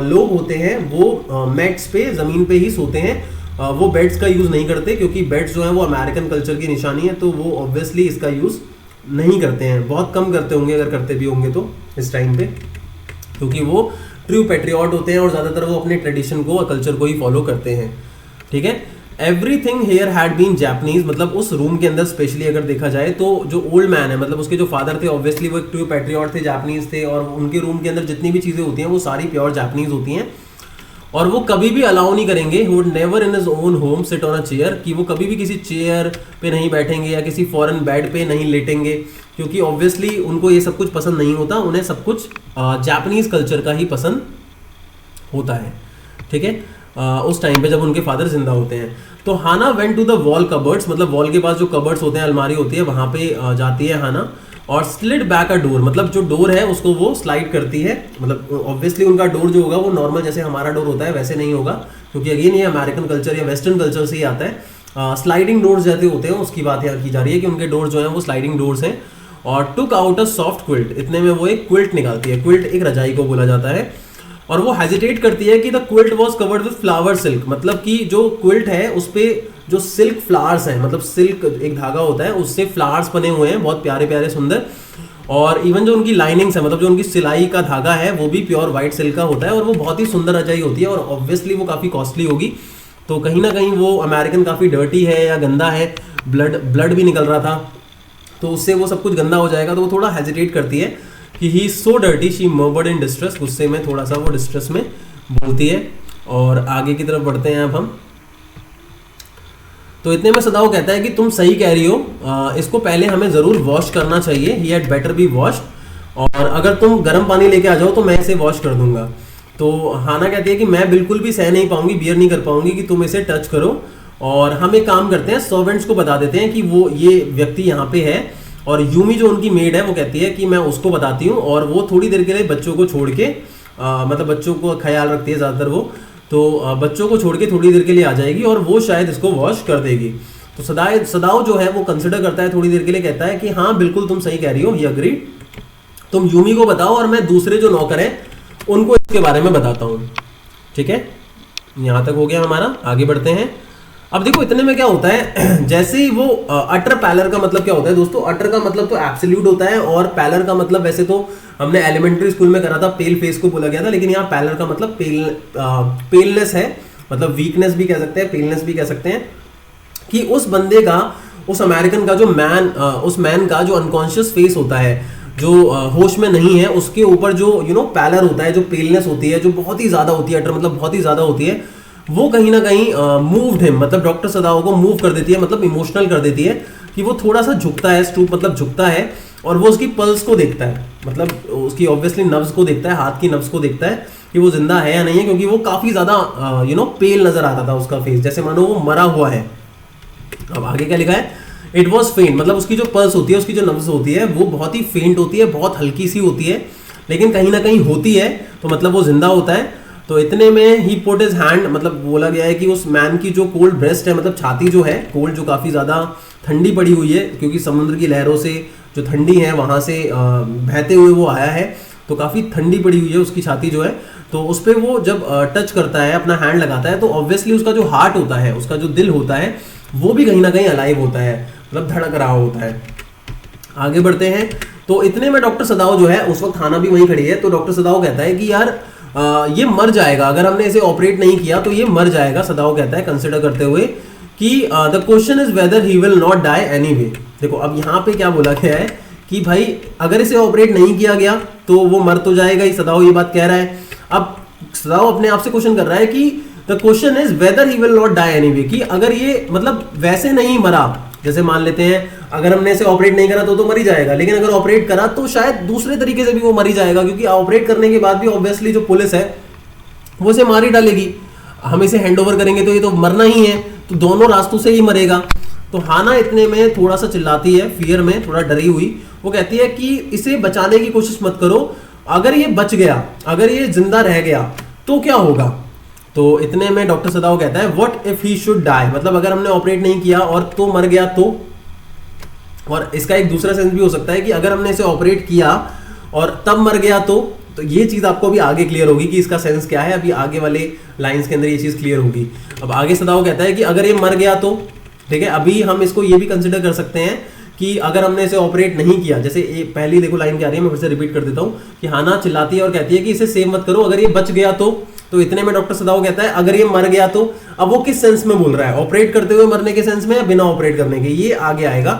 लोग होते हैं वो मैट्स पे, ज़मीन पे ही सोते हैं, वो बेड्स का यूज़ नहीं करते, क्योंकि बेड्स जो है वो अमेरिकन कल्चर की निशानी है, तो वो ऑब्वियसली इसका यूज़ नहीं करते हैं, बहुत कम करते होंगे अगर करते भी होंगे तो इस टाइम पे, क्योंकि वो ट्रू पैट्रियट होते हैं और ज़्यादातर वो अपने ट्रेडिशन को और कल्चर को ही फॉलो करते हैं। ठीक है, everything here had been Japanese, मतलब उस रूम के अंदर स्पेशली अगर देखा जाए तो जो ओल्ड मैन है, मतलब उसके जो फादर थे ऑब्वियसली वो एक ट्रू पैट्रियट थे, जापानीज थे, और उनके रूम के अंदर जितनी भी चीज़ें होती हैं वो सारी प्योर जापानीज होती हैं। और वो कभी भी अलाउ नहीं करेंगे, he would never in his own home sit on a chair, कि वो कभी भी किसी चेयर पे नहीं बैठेंगे या किसी फॉरेन बेड पे नहीं लेटेंगे, क्योंकि ऑब्वियसली उनको ये सब कुछ पसंद नहीं होता, उन्हें सब कुछ जापानीज कल्चर का ही पसंद होता है। ठीक है, उस टाइम पे जब उनके फादर जिंदा होते हैं। तो Hana went to the wall cupboards, मतलब वॉल के पास जो कबर्ड्स होते हैं, अलमारी होती है, वहाँ पे जाती है हाना और स्लिड बैक अ डोर, मतलब जो डोर है उसको वो स्लाइड करती है। मतलब ऑब्वियसली उनका डोर जो होगा वो नॉर्मल जैसे हमारा डोर होता है वैसे नहीं होगा, क्योंकि अगेन ये अमेरिकन कल्चर या वेस्टर्न कल्चर से ही आता है। स्लाइडिंग डोर्स जैसे होते हैं उसकी बात यहाँ की जा रही है कि उनके डोर जो हैं वो स्लाइडिंग डोर्स हैं। और took out a soft quilt, इतने में वो एक क्विल्ट निकालती है। क्विल्ट एक रजाई को बोला जाता है। और वो हेजिटेट करती है कि the quilt was covered with flower silk, मतलब कि जो क्विल्ट है उस पर जो सिल्क फ्लावर्स हैं, मतलब सिल्क एक धागा होता है उससे फ्लावर्स बने हुए हैं, बहुत प्यारे प्यारे सुंदर। और इवन जो उनकी लाइनिंग्स है, मतलब जो उनकी सिलाई का धागा है वो भी प्योर वाइट सिल्क का होता है और वो बहुत ही सुंदर रजाई होती है और ऑब्वियसली वो काफ़ी कॉस्टली होगी। तो कहीं ना कहीं वो अमेरिकन काफ़ी डर्टी है या गंदा है, ब्लड भी निकल रहा था, तो उससे वो सब कुछ गंदा हो जाएगा, तो वो थोड़ा हेजिटेट करती है कि he so dirty, she murmured in distress, गुस्से में थोड़ा सा वो डिस्ट्रेस में बोलती है। और आगे की तरफ बढ़ते हैं अब हम। तो इतने में सदाओ कहता है कि तुम सही कह रही हो, इसको पहले हमें ज़रूर वॉश करना चाहिए, he had better be washed, और अगर तुम गर्म पानी लेके आ जाओ तो मैं इसे वॉश कर दूंगा। तो हाना कहती है कि मैं बिल्कुल भी सह नहीं पाऊंगी, बियर नहीं कर पाऊंगी कि तुम इसे टच करो, और हम एक काम करते हैं, सर्वेंट्स को बता देते हैं कि वो ये व्यक्ति यहाँ पे है। और यूमी जो उनकी मेड है वो कहती है कि मैं उसको बताती हूँ, और वो थोड़ी देर के लिए बच्चों को छोड़ के मतलब बच्चों को ख्याल रखती है ज़्यादातर वो, तो बच्चों को छोड़ के थोड़ी देर के लिए आ जाएगी और वो शायद इसको वॉश कर देगी। तो सदाओ जो है वो कंसिडर करता है थोड़ी देर के लिए, कहता है कि हाँ बिल्कुल तुम सही कह रही हो, ही अग्री, तुम यूमी को बताओ और मैं दूसरे जो नौकर हैं उनको इसके बारे में बताता हूँ। ठीक है, यहाँ तक हो गया हमारा, आगे बढ़ते हैं। अब देखो इतने में क्या होता है, जैसे ही वो अटर पैलर का मतलब क्या होता है दोस्तों, अटर का मतलब तो एब्सोल्यूट होता है, और पैलर का मतलब वैसे तो हमने एलिमेंट्री स्कूल में करा था, पेल फेस को बोला गया था, लेकिन यहाँ पैलर का मतलब पेलनेस है, मतलब वीकनेस भी कह सकते हैं, पेलनेस भी कह सकते हैं, कि उस बंदे का, उस अमेरिकन का जो उस मैन का जो अनकॉन्शियस फेस होता है, जो होश में नहीं है, उसके ऊपर जो पैलर होता है, जो पेलनेस होती है, जो बहुत ही ज्यादा होती है, अटर मतलब बहुत ही ज्यादा होती है, वो कहीं ना कहीं मूव्ड हिम, मतलब डॉक्टर सदाओ को मूव कर देती है, मतलब इमोशनल कर देती है, कि वो थोड़ा सा झुकता है, स्टूप मतलब झुकता है, और वो उसकी पल्स को देखता है, मतलब उसकी ऑब्वियसली नर्व्स को देखता है, हाथ की नर्व्स को देखता है कि वो जिंदा है या नहीं है, क्योंकि वो काफी ज्यादा पेल नजर आता था उसका फेस, जैसे मानो वो मरा हुआ है। अब आगे क्या लिखा है, इट वॉज फेंट, मतलब उसकी जो पल्स होती है, उसकी जो नर्व्स होती है वो बहुत ही फेंट होती है, बहुत हल्की सी होती है, लेकिन कहीं ना कहीं होती है, तो मतलब वो जिंदा होता है। तो इतने में ही पुट हिज हैंड, मतलब बोला गया है कि उस मैन की जो कोल्ड ब्रेस्ट है, मतलब छाती जो है कोल्ड, जो काफ़ी ज़्यादा ठंडी पड़ी हुई है, क्योंकि समुद्र की लहरों से जो ठंडी है वहाँ से बहते हुए वो आया है, तो काफ़ी ठंडी पड़ी हुई है उसकी छाती जो है। तो उस पर वो जब टच करता है, अपना हैंड लगाता है, तो ऑब्वियसली उसका जो हार्ट होता है, उसका जो दिल होता है, वो भी कहीं ना कहीं अलाइव होता है, मतलब धड़क रहा होता है। आगे बढ़ते हैं। तो इतने में डॉक्टर सदाओ जो है, उस वक्त हाना भी वहीं खड़ी है, तो डॉक्टर सदाओ कहता है कि यार ये मर जाएगा अगर हमने इसे ऑपरेट नहीं किया, तो ये मर जाएगा, सदाओ कहता है कंसिडर करते हुए कि the question is whether he will not die anyway. देखो अब यहाँ पे क्या बोला गया है कि भाई अगर इसे ऑपरेट नहीं किया गया तो वो मर तो जाएगा ही, सदाओ ये बात कह रहा है। अब सदाओ अपने आप से क्वेश्चन कर रहा है कि the question is whether he will not die anyway, कि अगर ये मतलब वैसे नहीं मरा, जैसे मान लेते हैं अगर हमने इसे ऑपरेट नहीं करा तो मर ही जाएगा, लेकिन अगर ऑपरेट करा तो शायद दूसरे तरीके से भी वो मर ही जाएगा, क्योंकि ऑपरेट करने के बाद भी ऑब्वियसली जो पुलिस है वो इसे मार ही डालेगी, हम इसे हैंड ओवर करेंगे तो ये तो मरना ही है, तो दोनों रास्तों से ही मरेगा। तो हाना इतने में थोड़ा सा चिल्लाती है, फियर में थोड़ा डरी हुई, वो कहती है कि इसे बचाने की कोशिश मत करो, अगर ये बच गया, अगर ये जिंदा रह गया तो क्या होगा। तो इतने में डॉक्टर सदाओ कहता है what if he should die, मतलब अगर हमने ऑपरेट नहीं किया और तो मर गया तो। और इसका एक दूसरा सेंस भी हो सकता है कि अगर हमने इसे ऑपरेट किया और तब मर गया तो ये चीज आपको अभी आगे क्लियर होगी कि इसका सेंस क्या है, अभी आगे वाले लाइंस के अंदर ये चीज क्लियर होगी। अब आगे सदाओ कहता है कि अगर ये मर गया तो, ठीक है, अभी हम इसको ये भी कंसिडर कर सकते हैं कि अगर हमने इसे ऑपरेट नहीं किया, जैसे ये पहली देखो लाइन क्या आ रही है, मैं फिर से रिपीट कर देता हूँ कि हाना चिल्लाती है और कहती है कि इसे सेव मत करो, अगर ये बच गया तो इतने में डॉक्टर सदाओ कहता है अगर ये मर गया तो। अब वो किस सेंस में बोल रहा है, ऑपरेट करते हुए मरने के सेंस में या बिना ऑपरेट करने के, ये आगे आएगा।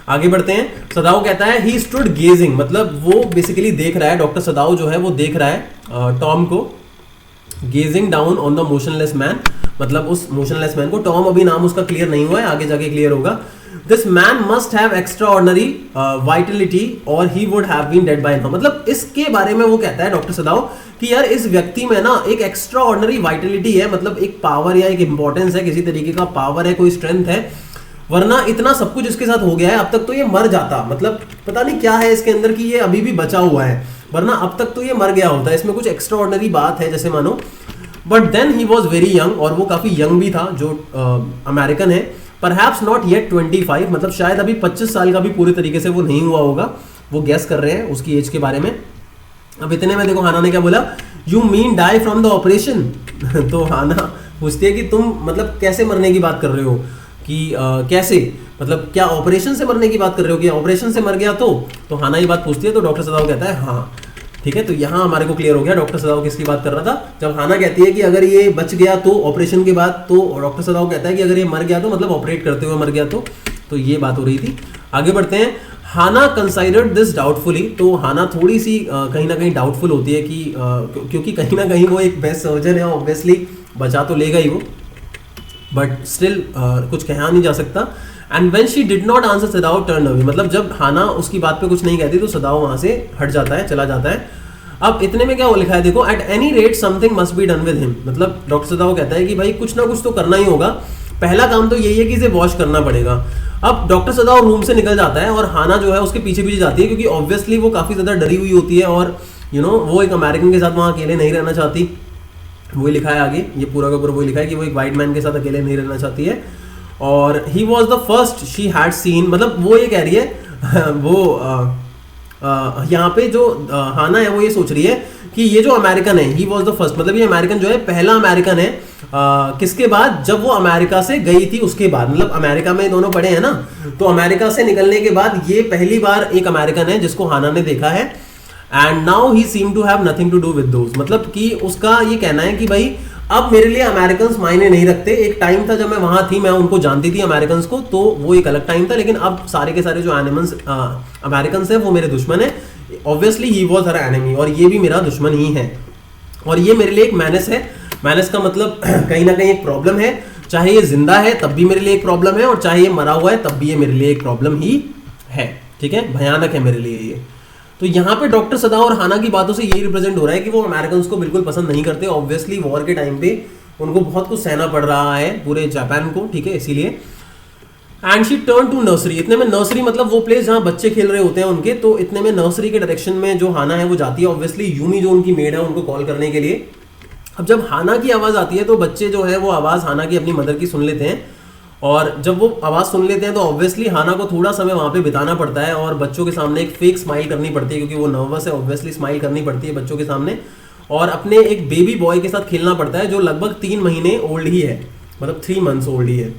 आगे बढ़ते हैं। सदाओ कहता है ही स्टूड गेजिंग, मतलब वो बेसिकली देख रहा है, डॉक्टर सदाओ जो है वो देख रहा है टॉम को, gazing down on the motionless man, मतलब उस मोशनलेस मैन को। टॉम अभी नाम उसका क्लियर नहीं हुआ है, आगे जाके क्लियर होगा। This man must have extraordinary vitality और he would have been dead by now, मतलब इसके बारे में वो कहता है डॉक्टर सदाओ कि यार इस व्यक्ति में ना एक एक्स्ट्रा ऑर्डिनरी वाइटलिटी है, मतलब एक पावर या एक इंपॉर्टेंस है, किसी तरीके का पावर है, कोई स्ट्रेंथ है, वरना इतना सब कुछ इसके साथ हो गया है, अब तक तो ये मर जाता, मतलब पता नहीं क्या है इसके अंदर कि ये अभी भी बचा हुआ है, वरना अब तक तो ये मर गया होता है, इसमें कुछ एक्स्ट्रा ऑर्डिनरी बात है जैसे मानो। But then he was very young, और वो काफी यंग भी था, जो अमेरिकन है, परहैप्स नॉट येट 25, मतलब शायद अभी 25 साल का भी पूरे तरीके से वो नहीं हुआ होगा, वो गैस कर रहे हैं उसकी एज के बारे में। अब इतने में देखो हाना ने क्या बोला, you mean die from the operation. तो हाना पूछती है कि तुम मतलब कैसे मरने की बात कर रहे हो, कि कैसे, मतलब क्या ऑपरेशन से मरने की बात कर रहे हो, कि ऑपरेशन से मर गया तो हाना ये बात पूछती है। तो डॉक्टर सदाओ कहता है हाँ ठीक है। तो यहाँ हमारे को क्लियर हो गया डॉक्टर सदाओ किसकी बात कर रहा था। जब हाना कहती है कि अगर ये बच गया तो ऑपरेशन के बाद, तो डॉक्टर सदाओ कहता है कि अगर ये मर गया तो मतलब ऑपरेट करते हुए मर गया तो ये बात हो रही थी। आगे बढ़ते हैं। हाना कंसाइडर्ड दिस डाउटफुली, तो हाना थोड़ी सी कहीं ना कहीं डाउटफुल होती है कि क्योंकि कहीं ना कहीं वो एक बेस्ट सर्जन है, ऑब्वियसली बचा तो लेगा ही वो, बट स्टिल कुछ कहा नहीं जा सकता। And when she did not answer Sadao turn away, मतलब जब हाना उसकी बात पे कुछ नहीं कहती तो सदाओ वहां से हट जाता है, चला जाता है। अब इतने में क्या वो लिखा है देखो, at any rate something must be done with him, मतलब डॉक्टर सदाओ कहता है कि भाई कुछ ना कुछ तो करना ही होगा, पहला काम तो यही है कि इसे वॉश करना पड़ेगा। अब डॉक्टर सदाओ रूम से निकल जाता है और हाना जो है उसके पीछे पीछे जाती है, क्योंकि ऑब्वियसली वो काफी ज्यादा डरी हुई होती है और वो एक अमेरिकन के साथ वहां अकेले नहीं रहना चाहती। वही लिखा है आगे, ये पूरा का पूरा वही लिखा है कि वो एक वाइट मैन के साथ अकेले नहीं रहना चाहती है। और he was the first she had seen, मतलब वो ये कह रही है वो यहाँ पे जो हाना है वो ये सोच रही है कि ये जो अमेरिकन है, ही वॉज द फर्स्ट, मतलब ये अमेरिकन जो है पहला अमेरिकन है किसके बाद, जब वो अमेरिका से गई थी उसके बाद, मतलब अमेरिका में दोनों पढ़े हैं ना, तो अमेरिका से निकलने के बाद ये पहली बार एक अमेरिकन है जिसको हाना ने देखा है। And now he seem to have nothing to do with those, मतलब कि उसका ये कहना है कि भाई अब मेरे लिए अमेरिकन मायने नहीं रखते, एक टाइम था जब मैं वहां थी, मैं उनको जानती थी अमेरिकन को, तो वो एक अलग टाइम था, लेकिन अब सारे के सारे जो एनिमल्स अमेरिकन है वो मेरे दुश्मन है। Obviously he was her enemy, और ये भी मेरा दुश्मन ही है, और ये मेरे लिए एक मैनेस है। मैनेस का मतलब कहीं ना कहीं एक प्रॉब्लम है, चाहे ये जिंदा है तब भी मेरे लिए एक प्रॉब्लम है, और चाहे ये मरा हुआ है तब भी ये मेरे लिए एक प्रॉब्लम ही है, ठीक है, भयानक है मेरे लिए ये। तो यहाँ पे डॉक्टर सदाओ और हाना की बातों से यही रिप्रेजेंट हो रहा है कि वो अमेरिकन को बिल्कुल पसंद नहीं करते। ऑब्वियसली वॉर के टाइम पे उनको बहुत कुछ सहना पड़ रहा है पूरे जापान को, ठीक है, इसीलिए। And she turn to nursery, इतने में नर्सरी मतलब वो प्लेस जहाँ बच्चे खेल रहे होते हैं उनके, तो इतने में नर्सरी के डायरेक्शन में जो हाना है वो जाती है, ऑब्वियसली यूमी जो उनकी मेड है उनको कॉल करने के लिए। अब जब हाना की आवाज़ आती है तो बच्चे जो है वो आवाज़ हाना की अपनी मदर की सुन लेते हैं, और जब वो आवाज़ सुन लेते हैं तो ऑब्वियसली हाना को थोड़ा समय वहाँ पे बिताना पड़ता है, और बच्चों के सामने एक फेक स्माइल करनी पड़ती है, क्योंकि वो नर्वस है, ऑब्वियसली स्माइल करनी पड़ती है बच्चों के सामने, और अपने एक बेबी बॉय के साथ खेलना पड़ता है जो लगभग 3 महीने ओल्ड ही है, मतलब 3 मंथ्स ओल्ड ही है,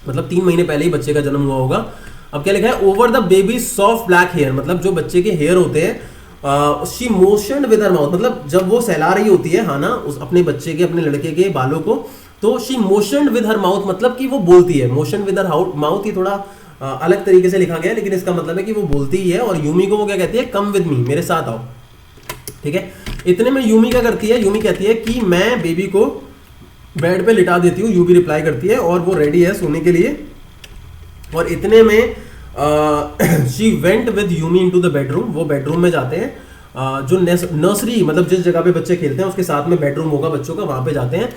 मतलब 3 महीने पहले ही बच्चे का जन्म हुआ होगा। अब क्या लिखा है, over the baby soft black hair, मतलब जो बच्चे के हेयर होते हैं she motioned with her mouth, मतलब जब वो सहला रही होती है हाना उस अपने बच्चे के, अपने लड़के के बालों को, तो she motioned with her mouth मतलब कि वो बोलती है। मोशन विद हर माउथ ये थोड़ा अलग तरीके से लिखा गया है, लेकिन इसका मतलब है कि वो बोलती ही है। और यूमी को वो क्या कहती है, कम विद मी, मेरे साथ आओ, ठीक है। इतने में यूमी क्या करती है, यूमी कहती है कि मैं बेबी को बेड पे लिटा देती हूँ। यूबी रिप्लाई करती है और वो रेडी है सोने के लिए। और इतने में she went with Yumi into the bedroom, वो बेडरूम में जाते हैं। जो नर्सरी मतलब जिस जगह पे बच्चे खेलते हैं उसके साथ में बेडरूम होगा बच्चों का, वहां पे जाते हैं।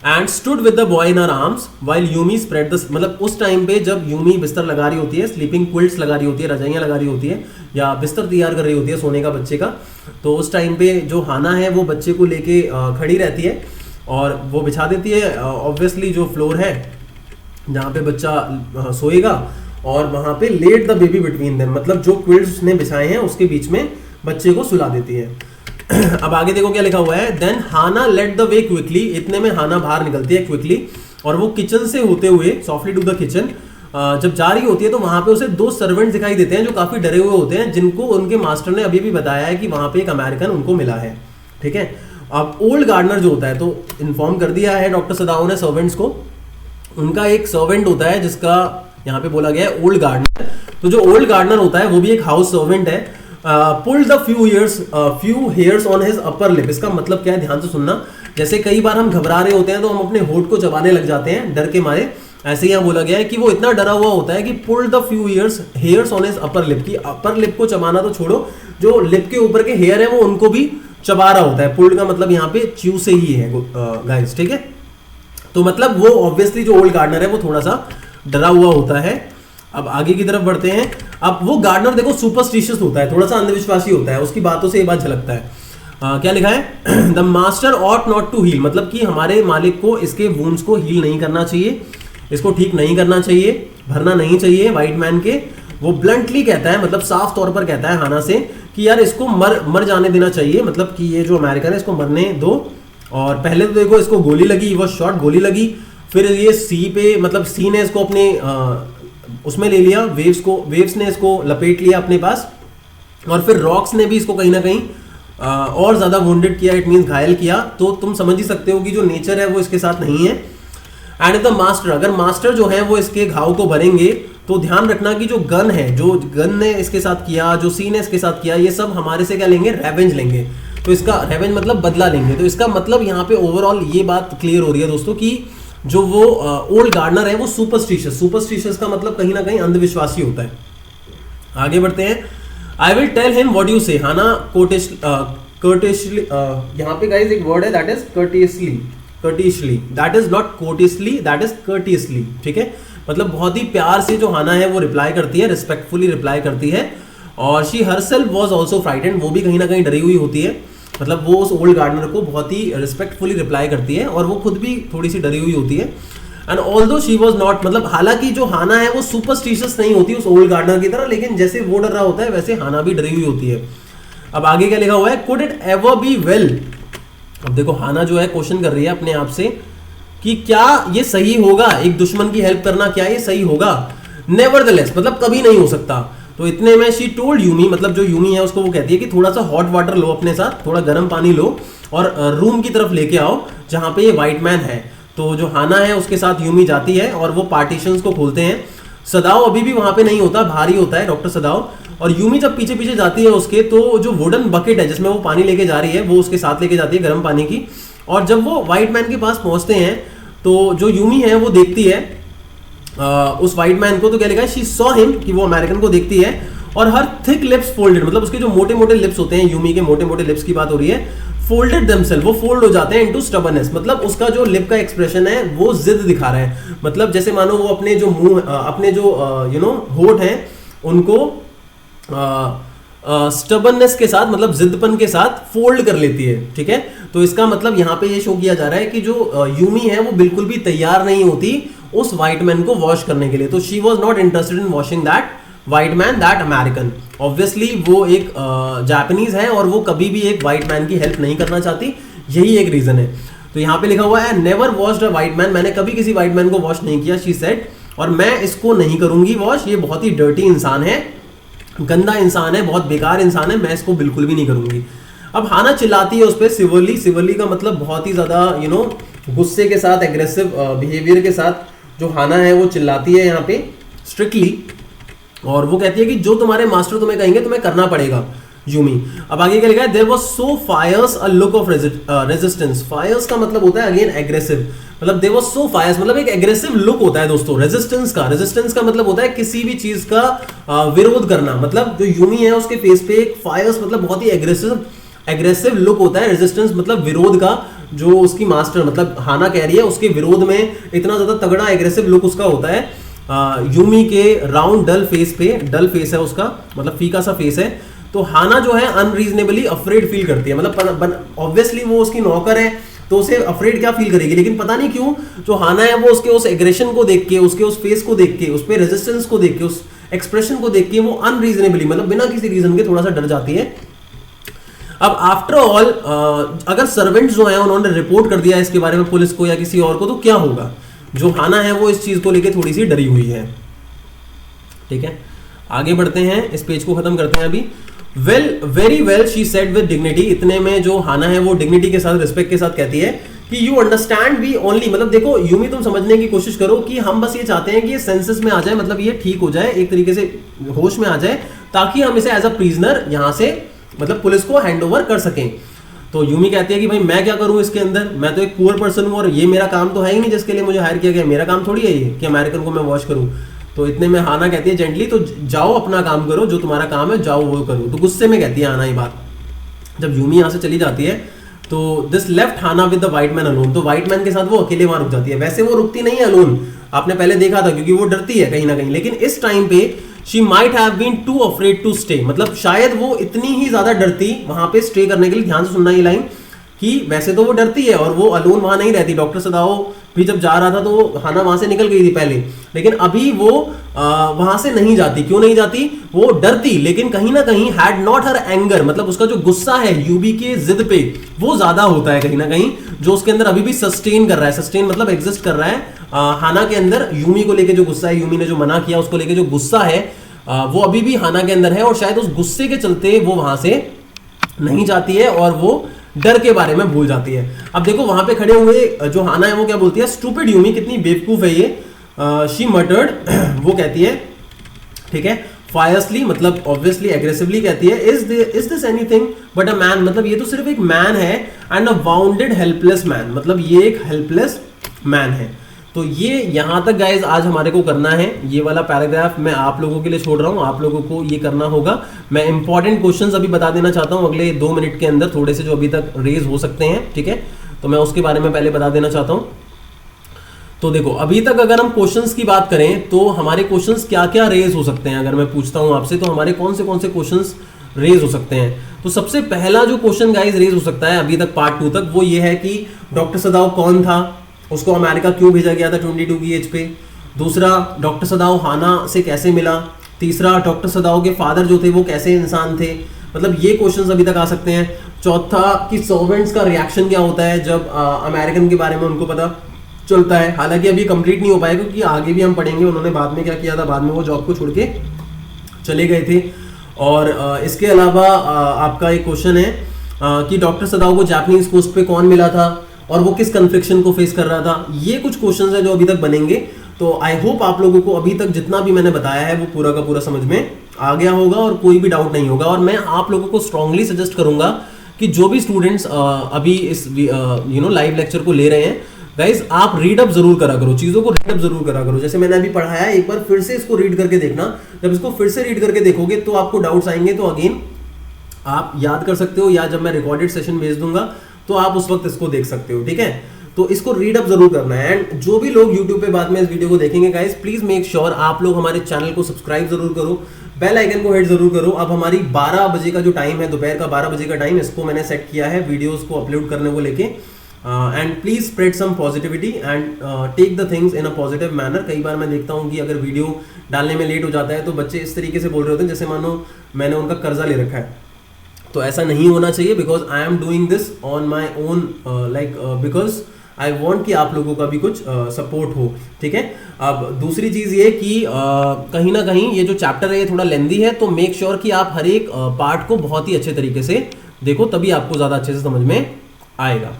And stood with the boy in her arms while Yumi spread the, मतलब उस टाइम पे जब यूमी बिस्तर लगा रही होती है, स्लीपिंग क्विल्ट्स लगा रही होती है, रजाइयाँ लगा रही होती है या बिस्तर तैयार कर रही होती है सोने का बच्चे का, तो उस टाइम पे जो हाना है वो बच्चे को लेके खड़ी रहती है और वो बिछा देती है ऑब्वियसली जो फ्लोर है जहाँ पे बच्चा सोएगा, और वहाँ पे let the baby between them, मतलब जो क्विल्ट्स उसने बिछाए हैं उसके बीच में बच्चे को सुला देती है। अब आगे देखो क्या लिखा हुआ है, then Hana led the way quickly, इतने में हाना बाहर निकलती है क्विकली, और वो किचन से होते हुए सॉफ्टली टू द किचन जब जा रही होती है तो वहां पे उसे दो सर्वेंट्स दिखाई देते हैं जो काफी डरे हुए होते हैं, जिनको उनके मास्टर ने अभी भी बताया है कि वहां पे एक अमेरिकन उनको मिला है, ठीक है। अब ओल्ड गार्डनर जो होता है, तो इन्फॉर्म कर दिया है डॉक्टर सदाओ ने सर्वेंट्स को, उनका एक सर्वेंट होता है जिसका यहाँ पे बोला गया है ओल्ड गार्डनर। तो जो ओल्ड गार्डनर होता है वो भी एक हाउस सर्वेंट है। Pulled the few hairs on his upper lip, इसका मतलब क्या है ध्यान से सुनना। जैसे कई बार हम घबरा रहे होते हैं तो हम अपने होठ को चबाने लग जाते हैं डर के मारे, ऐसे ही यहाँ बोला गया है कि वो इतना डरा हुआ होता है कि pulled the few hairs on his upper lip, की अपर लिप को चबाना तो छोड़ो, जो लिप के ऊपर के हेयर है वो उनको भी चबा रहा होता है। पुल्ड का मतलब यहाँ पे च्यू से ही है गाइस, ठीक है। तो मतलब वो ऑब्वियसली जो ओल्ड गार्डनर है वो थोड़ा सा डरा हुआ होता है। अब आगे की तरफ बढ़ते हैं। अब वो गार्डनर देखो सुपरस्टिशियस होता है, थोड़ा सा अंधविश्वासी होता है, उसकी बातों से ये बात झलकता है। क्या लिखा है, the master ought not to heal, मतलब कि हमारे मालिक को इसके वुंड्स को हील नहीं करना चाहिए, इसको ठीक नहीं करना चाहिए, भरना नहीं चाहिए व्हाइट मैन के। वो ब्लंटली कहता है, मतलब साफ तौर पर कहता है हाना से कि यार इसको मर जाने देना चाहिए, मतलब कि ये जो अमेरिकन है इसको मरने दो। और पहले तो देखो इसको गोली लगी, वो शॉट गोली लगी, फिर ये सी पे, मतलब सी ने इसको अपने उसमें ले लिया, वेव्स ने इसको लपेट लिया अपने पास, और फिर रॉक्स ने भी इसको कहीं ना कहीं और ज्यादा वुंडेड किया, इट मींस घायल किया। तो तुम समझ ही सकते हो कि जो नेचर है वो इसके साथ नहीं है। एंड द मास्टर, अगर मास्टर जो है वो इसके घाव को भरेंगे तो ध्यान रखना कि जो गन है, जो गन ने इसके साथ किया, जो सी ने इसके साथ किया, ये सब हमारे से क्या लेंगे, रेवेंज लेंगे। तो इसका रेवेंज मतलब बदला लेंगे। तो इसका मतलब यहाँ पे ओवरऑल ये बात क्लियर हो रही है दोस्तों कि जो वो ओल्ड गार्डनर है वो सुपरस्टिशियस का मतलब कहीं ना कहीं अंधविश्वासी होता है। आगे बढ़ते हैं। I will tell him what you say, Hana courteously, यहाँ पे गाइस एक वर्ड है that is courteously, that is not courteously, that is courteously, ठीक है। मतलब बहुत ही प्यार से जो हाना है वो रिप्लाई करती है, रिस्पेक्टफुली रिप्लाई करती है। और she herself was also frightened, वो भी कहीं ना कहीं डरी हुई होती है, मतलब वो उस ओल्ड गार्डनर को बहुत ही रिस्पेक्टफुली रिप्लाई करती है और वो खुद भी थोड़ी सी डरी हुई होती है। And although she was not, मतलब हालांकि जो हाना है वो सुपरस्टिशियस नहीं होती उस ओल्ड गार्डनर की तरह, लेकिन जैसे वो डर रहा होता है वैसे हाना भी डरी हुई होती है। अब आगे क्या लिखा हुआ है, could it ever be well. अब देखो हाना जो है क्वेश्चन कर रही है अपने आप से कि क्या ये सही होगा, एक दुश्मन की हेल्प करना, क्या ये सही होगा। नेवरदलेस मतलब कभी नहीं हो सकता। तो इतने में शी टोल्ड यूमी, मतलब जो यूमी है उसको वो कहती है कि थोड़ा सा हॉट वाटर लो अपने साथ, थोड़ा गर्म पानी लो और रूम की तरफ लेके आओ जहां पे ये व्हाइट मैन है। तो जो हाना है उसके साथ यूमी जाती है और वो पार्टीशंस को खोलते हैं। सदाओ अभी भी वहां पे नहीं होता, भारी होता है डॉक्टर सदाओ। और यूमी जब पीछे पीछे जाती है उसके, तो जो वुडन बकेट है जिसमें वो पानी लेके जा रही है वो उसके साथ लेके जाती है गर्म पानी की। और जब वो व्हाइट मैन के पास पहुंचते हैं तो जो यूमी है वो देखती है उस व्हाइट मैन को, तो क्या लिखा है, शी सॉ हिम, कि वो अमेरिकन को देखती है और हर थिक लिप्स फोल्डेड, मतलब उसके जो मोटे मोटे लिप्स होते हैं, यूमी के मोटे मोटे लिप्स की बात हो रही है, फोल्डेड देमसेल्फ, वो फोल्ड हो जाते हैं इनटू स्टबर्ननेस, मतलब उसका जो लिप का एक्सप्रेशन है वो जिद दिखा रहा है। मतलब जैसे मानो वो अपने जो मुंह, अपने जो होठ हैं उनको स्टबर्ननेस के साथ, मतलब जिद्दपन के साथ फोल्ड कर लेती है, ठीक है। तो इसका मतलब यहाँ पे ये शो किया जा रहा है कि जो यूमी है वो बिल्कुल भी तैयार नहीं होती उस व्हाइट मैन को वॉश करने के लिए। तो she was not interested in washing that white man, that American. Obviously वो एक जापानीज है और वो कभी भी एक व्हाइट मैन की हेल्प नहीं करना चाहती, यही एक रीजन है। तो यहाँ पे लिखा हुआ है नेवर वॉश्ड अ व्हाइट मैन, मैंने कभी किसी व्हाइट मैन को वॉश नहीं किया, शी सेड, और मैं इसको नहीं करूंगी वॉश, ये बहुत ही डर्टी इंसान है। गंदा इंसान है, बहुत बेकार इंसान है, मैं इसको बिल्कुल भी नहीं करूंगी। अब हाना चिल्लाती है उस पर सिवरली, सिवरली का मतलब बहुत ही ज्यादा गुस्से के साथ, एग्रेसिव बिहेवियर के साथ जो हाना है वो चिल्लाती है यहाँ पे स्ट्रिक्टली, और वो कहती है कि जो तुम्हारे मास्टर तुम्हें कहेंगे तुम्हें करना पड़ेगा यूमी। अब आगे क्या लिखा है, there was so fierce a look of resistance. Fierce का मतलब होता है अगेन एग्रेसिव, मतलब देयर वाज सो फायर्स मतलब एक एग्रेसिव लुक होता है दोस्तों। रेजिस्टेंस का मतलब होता है किसी भी चीज का विरोध करना, मतलब जो यूमी है उसके फेस पे एक फायर्स मतलब बहुत ही एग्रेसिव लुक होता है। रेजिस्टेंस मतलब विरोध का, जो उसकी मास्टर मतलब हाना कह रही है उसके विरोध में इतना ज्यादा तगड़ा एग्रेसिव लुक उसका होता है यूमी के राउंड डल फेस पे। डल फेस है उसका, मतलब फीका सा फेस है। तो हाना जो है अनरीजनेबली अफ्रेड फील करती है, मतलब ऑब्वियसली वो उसकी नौकर है तो उसे अफ्रेड क्या फील करेगी, लेकिन पता नहीं क्यों जो हाना है वो उसके उस एग्रेशन को देख के, उसके उस फेस को देख के, उस पे रेजिस्टेंस को देख के, उस एक्सप्रेशन को देख के वो अनरीजनेबली मतलब बिना किसी रीजन के थोड़ा सा डर जाती है। अब आफ्टर ऑल अगर सर्वेंट्स जो हैं उन्होंने रिपोर्ट कर दिया इसके बारे में पुलिस को या किसी और को, तो क्या होगा, जो हाना है वो इस चीज को लेके थोड़ी सी डरी हुई है। ठीक है, आगे बढ़ते हैं, इस पेज को खत्म करते हैं अभी। Well very well she said with dignity. इतने में जो हाना है वो डिग्निटी के साथ, रिस्पेक्ट के साथ कहती है कि यू अंडरस्टैंड वी ओनली, मतलब देखो यूमी तुम समझने की कोशिश करो कि हम बस ये चाहते हैं कि ये सेंसेस में आ जाए, मतलब ये ठीक हो जाए, एक तरीके से होश में आ जाए, ताकि हम इसे एज अ प्रिजनर यहां से मतलब पुलिस को हैंड ओवर कर सकें। तो यूमी कहती है कि भाई मैं क्या करूं इसके अंदर, मैं तो एक पुअर पर्सन हूं और ये मेरा काम तो है ही नहीं जिसके लिए मुझे हायर किया गया, मेरा काम थोड़ी है ये कि अमेरिकन को मैं वॉच करूं। तो इतने में हाना कहती है जेंटली, तो जाओ अपना काम करो, जो तुम्हारा काम है जाओ वो करो। तो गुस्से में कहती है हाना ये बात। जब यूमी यहाँ से चली जाती है तो this left Hana with the white man alone. तो व्हाइट मैन के साथ वो अकेले वहां रुक जाती है। वैसे वो रुकती नहीं है अलोन, आपने पहले देखा था, क्योंकि वो डरती है कहीं ना कहीं, लेकिन इस टाइम पे she might have been too afraid to stay, मतलब शायद वो इतनी ही ज्यादा डरती वहां पे स्टे करने के लिए। ध्यान से सुनना ये लाइन कि वैसे तो वो डरती है और वो अलोन वहां नहीं रहती। डॉक्टर सदाओ भी जब जा रहा था तो हाना वहां से निकल गई थी पहले, लेकिन अभी वो वहां से नहीं जाती। क्यों नहीं जाती, वो डरती, लेकिन कहीं ना कहीं हैड नॉट हर एंगर, मतलब उसका जो गुस्सा है यूबी के जिद पे वो ज्यादा होता है कहीं ना कहीं, जो उसके अंदर अभी भी सस्टेन कर रहा है, सस्टेन मतलब एग्जिस्ट कर रहा है हाना के अंदर। यूमी को लेके जो गुस्सा है, यूमी ने जो मना किया उसको लेके जो गुस्सा है वो अभी भी हाना के अंदर है, और शायद उस गुस्से के चलते वो वहां से नहीं जाती है और वो डर के बारे में भूल जाती है। अब देखो वहां पे खड़े हुए जो हाना है वो क्या बोलती है, स्टूपिड यूमी, कितनी बेवकूफ है ये। शी मटर्ड, वो कहती है, ठीक है, फायर्सली मतलब ऑब्वियसली एग्रेसिवली कहती है, is this anything but a man, मतलब ये तो सिर्फ एक मैन है, and a bounded helpless man, मतलब ये एक हेल्पलेस मैन है। तो ये यहां तक गाइज आज हमारे को करना है। ये वाला पैराग्राफ मैं आप लोगों के लिए छोड़ रहा हूं, आप लोगों को ये करना होगा। मैं इंपॉर्टेंट क्वेश्चंस अभी बता देना चाहता हूं अगले 2 मिनट के अंदर, थोड़े से जो अभी तक रेज हो सकते हैं, ठीक है, तो मैं उसके बारे में पहले बता देना चाहता हूं। तो देखो अभी तक अगर हम क्वेश्चंस की बात करें तो हमारे क्वेश्चंस क्या क्या रेज हो सकते हैं, अगर मैं पूछता हूं आपसे तो हमारे कौन से क्वेश्चंस रेज हो सकते हैं। तो सबसे पहला जो क्वेश्चन गाइज रेज हो सकता है अभी तक पार्ट 2 तक, वो ये है कि डॉक्टर सदाओ कौन था, उसको अमेरिका क्यों भेजा गया था 22 की एज पे। दूसरा, डॉक्टर सदाओ हाना से कैसे मिला। तीसरा, डॉक्टर सदाओ के फादर जो थे वो कैसे इंसान थे, मतलब ये क्वेश्चंस अभी तक आ सकते हैं। चौथा, कि सर्वेंट्स का रिएक्शन क्या होता है जब अमेरिकन के बारे में उनको पता चलता है। हालांकि अभी कंप्लीट नहीं हो पाएगा क्योंकि आगे भी हम पढ़ेंगे उन्होंने बाद में क्या किया था, बाद में वो जॉब को छोड़ के चले गए थे। और इसके अलावा आपका एक क्वेश्चन है कि डॉक्टर सदाओ को जापानीज कोस्ट पे कौन मिला था और वो किस कन्फ्लिक्शन को फेस कर रहा था। ये कुछ क्वेश्चंस हैं जो अभी तक बनेंगे। तो आई होप आप लोगों को अभी तक जितना भी मैंने बताया है वो पूरा का पूरा समझ में आ गया होगा और कोई भी डाउट नहीं होगा। और मैं आप लोगों को स्ट्रांगली सजेस्ट करूंगा कि जो भी स्टूडेंट्स अभी इस लाइव लेक्चर को ले रहे हैं, गाइज आप रीड अप जरूर करा करो, चीजों को रीड अप जरूर करा करो। जैसे मैंने अभी पढ़ाया, एक बार फिर से इसको रीड करके देखना। जब इसको फिर से रीड करके देखोगे तो आपको डाउट्स आएंगे, तो अगेन आप याद कर सकते हो, या जब मैं रिकॉर्डेड सेशन भेज दूंगा तो आप उस वक्त इसको देख सकते हो, ठीक है। तो इसको रीड अप जरूर करना है। एंड जो भी लोग YouTube पे बाद में इस वीडियो को देखेंगे गाइस, प्लीज मेक श्योर आप लोग हमारे चैनल को सब्सक्राइब जरूर करो, बेल आइकन को हिट जरूर करो। अब हमारी 12 बजे का जो टाइम है, दोपहर का 12 बजे का टाइम, इसको मैंने सेट किया है वीडियोस को अपलोड करने को लेके। And please spread some positivity and take the things in a positive manner. कई बार मैं देखता हूँ कि अगर वीडियो डालने में लेट हो जाता है तो बच्चे इस तरीके से बोल रहे होते हैं जैसे मानो मैंने उनका कर्जा ले रखा है। तो ऐसा नहीं होना चाहिए, because I am doing this on my own, because I want कि आप लोगों का भी कुछ सपोर्ट हो, ठीक है। अब दूसरी चीज ये कि कहीं ना कहीं ये जो चैप्टर है ये थोड़ा लेंदी है, तो मेक श्योर कि आप हर एक पार्ट को बहुत ही अच्छे तरीके से देखो, तभी आपको ज्यादा अच्छे से समझ में आएगा।